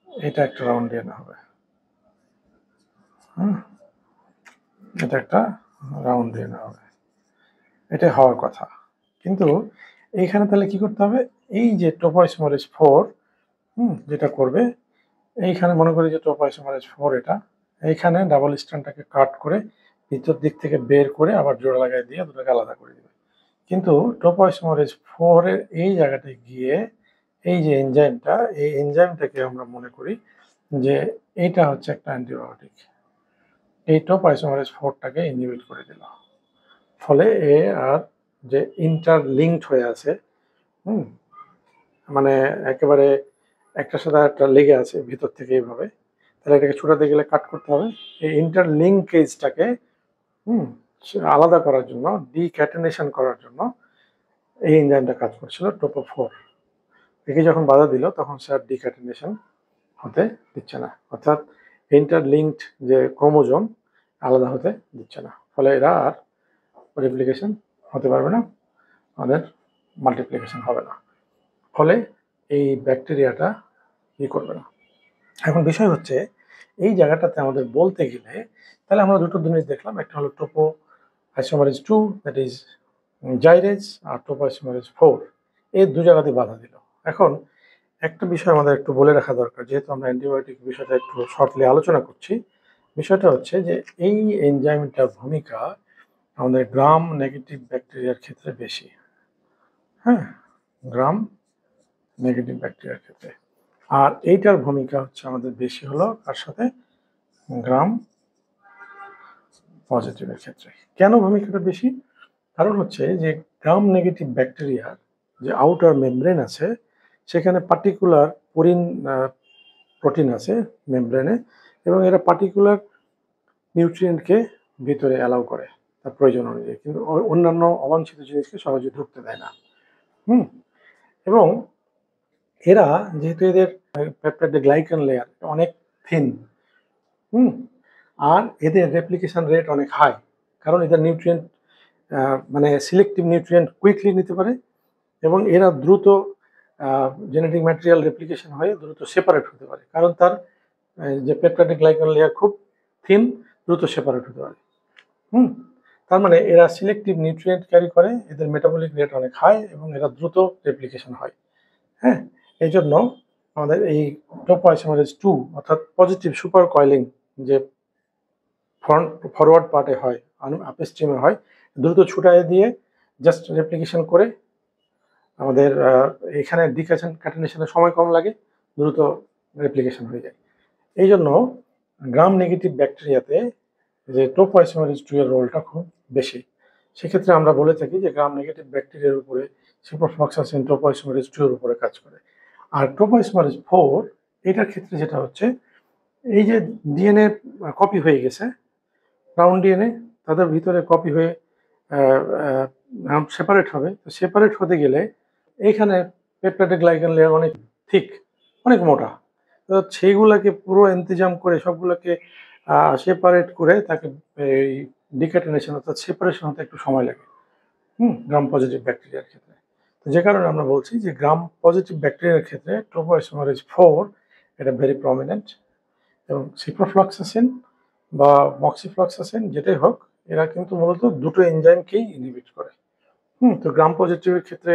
এটা একটা রাউন্ড ডিএনএ হবে, এটা একটা রাউন্ড ডিএনএ হবে। এটা হওয়ার কথা। কিন্তু এইখানে তাহলে কি করতে হবে, এই যে টোপোআইসোমারেজ 4 যেটা করবে, এইখানে মনে করি যে টোপোআইসোমারেজ 4 এটা, এইখানে ডাবল স্ট্র্যান্ডটাকে কাট করে ভিতর দিক থেকে বের করে আবার জোড়া লাগাই দিয়ে দুটোকে আলাদা করে দিবে। কিন্তু টোপোআইসোমারেজ 4 এর এই জায়গাটায় গিয়ে এই যে এনজাইমটা, এই এনজাইমটাকে আমরা মনে করি যে এইটা হচ্ছে একটা অ্যান্টিবায়োটিক, এই টোপোআইসোমারেজ 4টাকে ইনহিবিট করে দিল। ফলে এ আর যে ইন্টারলিঙ্কড হয়ে আছে, মানে একেবারে একটার সাথে একটা লেগে আছে ভিতর থেকে এইভাবে, তাহলে এটাকে ছুটাতে গেলে কাট করতে হবে। এই ইন্টারলিঙ্কেজটাকে আলাদা করার জন্য, ডিক্যাটেনেশন করার জন্য এই এনজাইমটা কাজ করছিল টোপো 4। একে যখন বাধা দিল তখন সে আর ডিক্যাটেনেশন হতে দিচ্ছে না, অর্থাৎ ইন্টারলিঙ্কড যে ক্রোমোজোম আলাদা হতে দিচ্ছে না। ফলে এরা আর রেপ্লিকেশন হতে পারবে না, আমাদের মাল্টিপ্লিকেশন হবে না। ফলে এই ব্যাকটেরিয়াটা করবে না। এখন বিষয় হচ্ছে এই জায়গাটাতে আমাদের বলতে গেলে, তাহলে আমরা দুটো জিনিস দেখলাম, একটা হলো টোপোআইসোমারেজ 2 দ্যাট ইজ জাইরেজ, আর টোপোআইসোমারেজ 4 এই দু জায়গাতে বাধা দিল। এখন একটা বিষয় আমাদের একটু বলে রাখা দরকার, যেহেতু আমরা অ্যান্টিবায়োটিক বিষয়টা একটু শর্টলি আলোচনা করছি। বিষয়টা হচ্ছে যে এই এনজাইমটার ভূমিকা আমাদের গ্রাম নেগেটিভ ব্যাকটেরিয়ার ক্ষেত্রে বেশি, হ্যাঁ, গ্রাম নেগেটিভ ব্যাকটেরিয়ার ক্ষেত্রে। আর এইটার ভূমিকা হচ্ছে আমাদের বেশি হলো কার সাথে, গ্রাম পজিটিভের ক্ষেত্রে। কেন ভূমিকাটা বেশি, কারণ হচ্ছে যে গ্রাম নেগেটিভ ব্যাকটেরিয়ার যে আউটার মেমব্রেন আছে, সেখানে পার্টিকুলার প্রোটিন আছে মেমব্রেনে, এবং এরা পার্টিকুলার নিউট্রিয়েন্টকে ভিতরে অ্যালাউ করে তার প্রয়োজন অনুযায়ী, কিন্তু অন্যান্য অবাঞ্ছিত জিনিসকে সহজে ঢুকতে দেয় না। এবং এরা যেহেতু এদের পেপটাইড গ্লাইকান লেয়ার অনেক থিন, আর এদের রেপ্লিকেশন রেট অনেক হাই, কারণ এদের নিউট্রিয়েন্ট মানে সিলেক্টিভ নিউট্রিয়েন্ট কুইকলি নিতে পারে এবং এরা দ্রুত জেনেটিক ম্যাটেরিয়াল রেপ্লিকেশন হয়ে দ্রুত সেপারেট হতে পারে, কারণ তার যে পেপটাইড গ্লাইকান লেয়ার খুব থিন, দ্রুত সেপারেট হতে পারে। তার মানে এরা সিলেক্টিভ নিউট্রিয়েন্ট ক্যারি করে, এদের মেটাবলিক রেট অনেক হাই এবং এরা দ্রুত রেপ্লিকেশন হয়। হ্যাঁ, এই জন্য আমাদের এই টোপোআইসোমারেজ 2 অর্থাৎ পজিটিভ সুপার কয়েলিং যে ফরওয়ার্ড পার্টে হয়, আপস্ট্রিমে হয়, দ্রুত ছুটায় দিয়ে জাস্ট রেপ্লিকেশন করে আমাদের এখানে ডিক্যাটেনেশনের সময় কম লাগে, দ্রুত রেপ্লিকেশন হয়ে যায়। এই জন্য গ্রাম নেগেটিভ ব্যাকটেরিয়াতে যে টোপোআইসোমারেজ 2 এর রোলটা খুব বেশি। সেক্ষেত্রে আমরা বলে থাকি যে গ্রাম নেগেটিভ ব্যাকটেরিয়ার উপরে সিপ্রোফ্লক্সাসিন টোপোআইসোমারেজ 2 এর উপরে কাজ করে। আর টোপোআইসোমারেজ 4 এটার ক্ষেত্রে যেটা হচ্ছে, এই যে ডিএনএ কপি হয়ে গেছে, রাউন্ড ডিএনএ তাদের ভিতরে কপি হয়ে সেপারেট হবে। তো সেপারেট হতে গেলে এইখানে পেপটাইড গ্লাইকান লেয়ার অনেক থিক, অনেক মোটা, তো সেইগুলোকে পুরো ইন্তজাম করে সবগুলোকে সেপারেট করে তাকে এই ডিক্যাটেনেশন অর্থাৎ সেপারেশন হতে একটু সময় লাগে গ্রাম পজিটিভ ব্যাকটেরিয়ার ক্ষেত্রে। তো যে কারণে আমরা বলছি যে গ্রাম পজিটিভ ব্যাকটেরিয়ার ক্ষেত্রে টোপোআইসোমারেজ 4 এটা ভেরি প্রমিনেন্ট, এবং সিপ্রোফ্লক্সাসিন বা মক্সিফ্লক্সাসিন যেটাই হোক, এরা কিন্তু মূলত দুটো এনজাইমকেই ইনহিবিট করে। তো গ্রাম পজিটিভের ক্ষেত্রে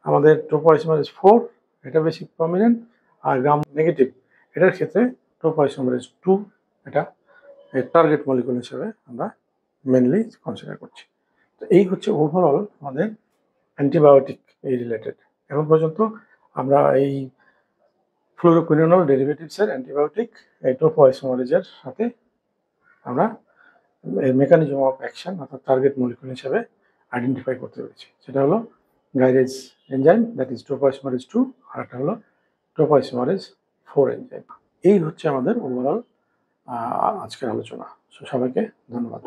আমাদের টোপোআইসোমারেজ 4 এটা বেশি প্রমিনেন্ট, আর গ্রাম নেগেটিভ এটার ক্ষেত্রে টোপোআইসোমারেজ 2 এটা টার্গেট মলিকুল হিসেবে আমরা মেনলি কনসিডার করছি। তো এই হচ্ছে ওভারঅল আমাদের অ্যান্টিবায়োটিক এই রিলেটেড। এখন পর্যন্ত আমরা এই ফ্লুরোকুইনোল ডেরিভেটিভসের অ্যান্টিবায়োটিক এই টোপোআইসোমারেজের সাথে আমরা মেকানিজম অফ অ্যাকশন অর্থাৎ টার্গেট মলিকুল হিসেবে আইডেন্টিফাই করতে পেরেছি। সেটা হলো গাইরেজ এনজাইম, দ্যাট ইজ টোপোআইসোমারেজ 2, আর একটা হলো টোপোআইসোমারেজ 4 এনজাইম। এই হচ্ছে আমাদের ওভারঅল আজকের আলোচনা। সবাইকে ধন্যবাদ।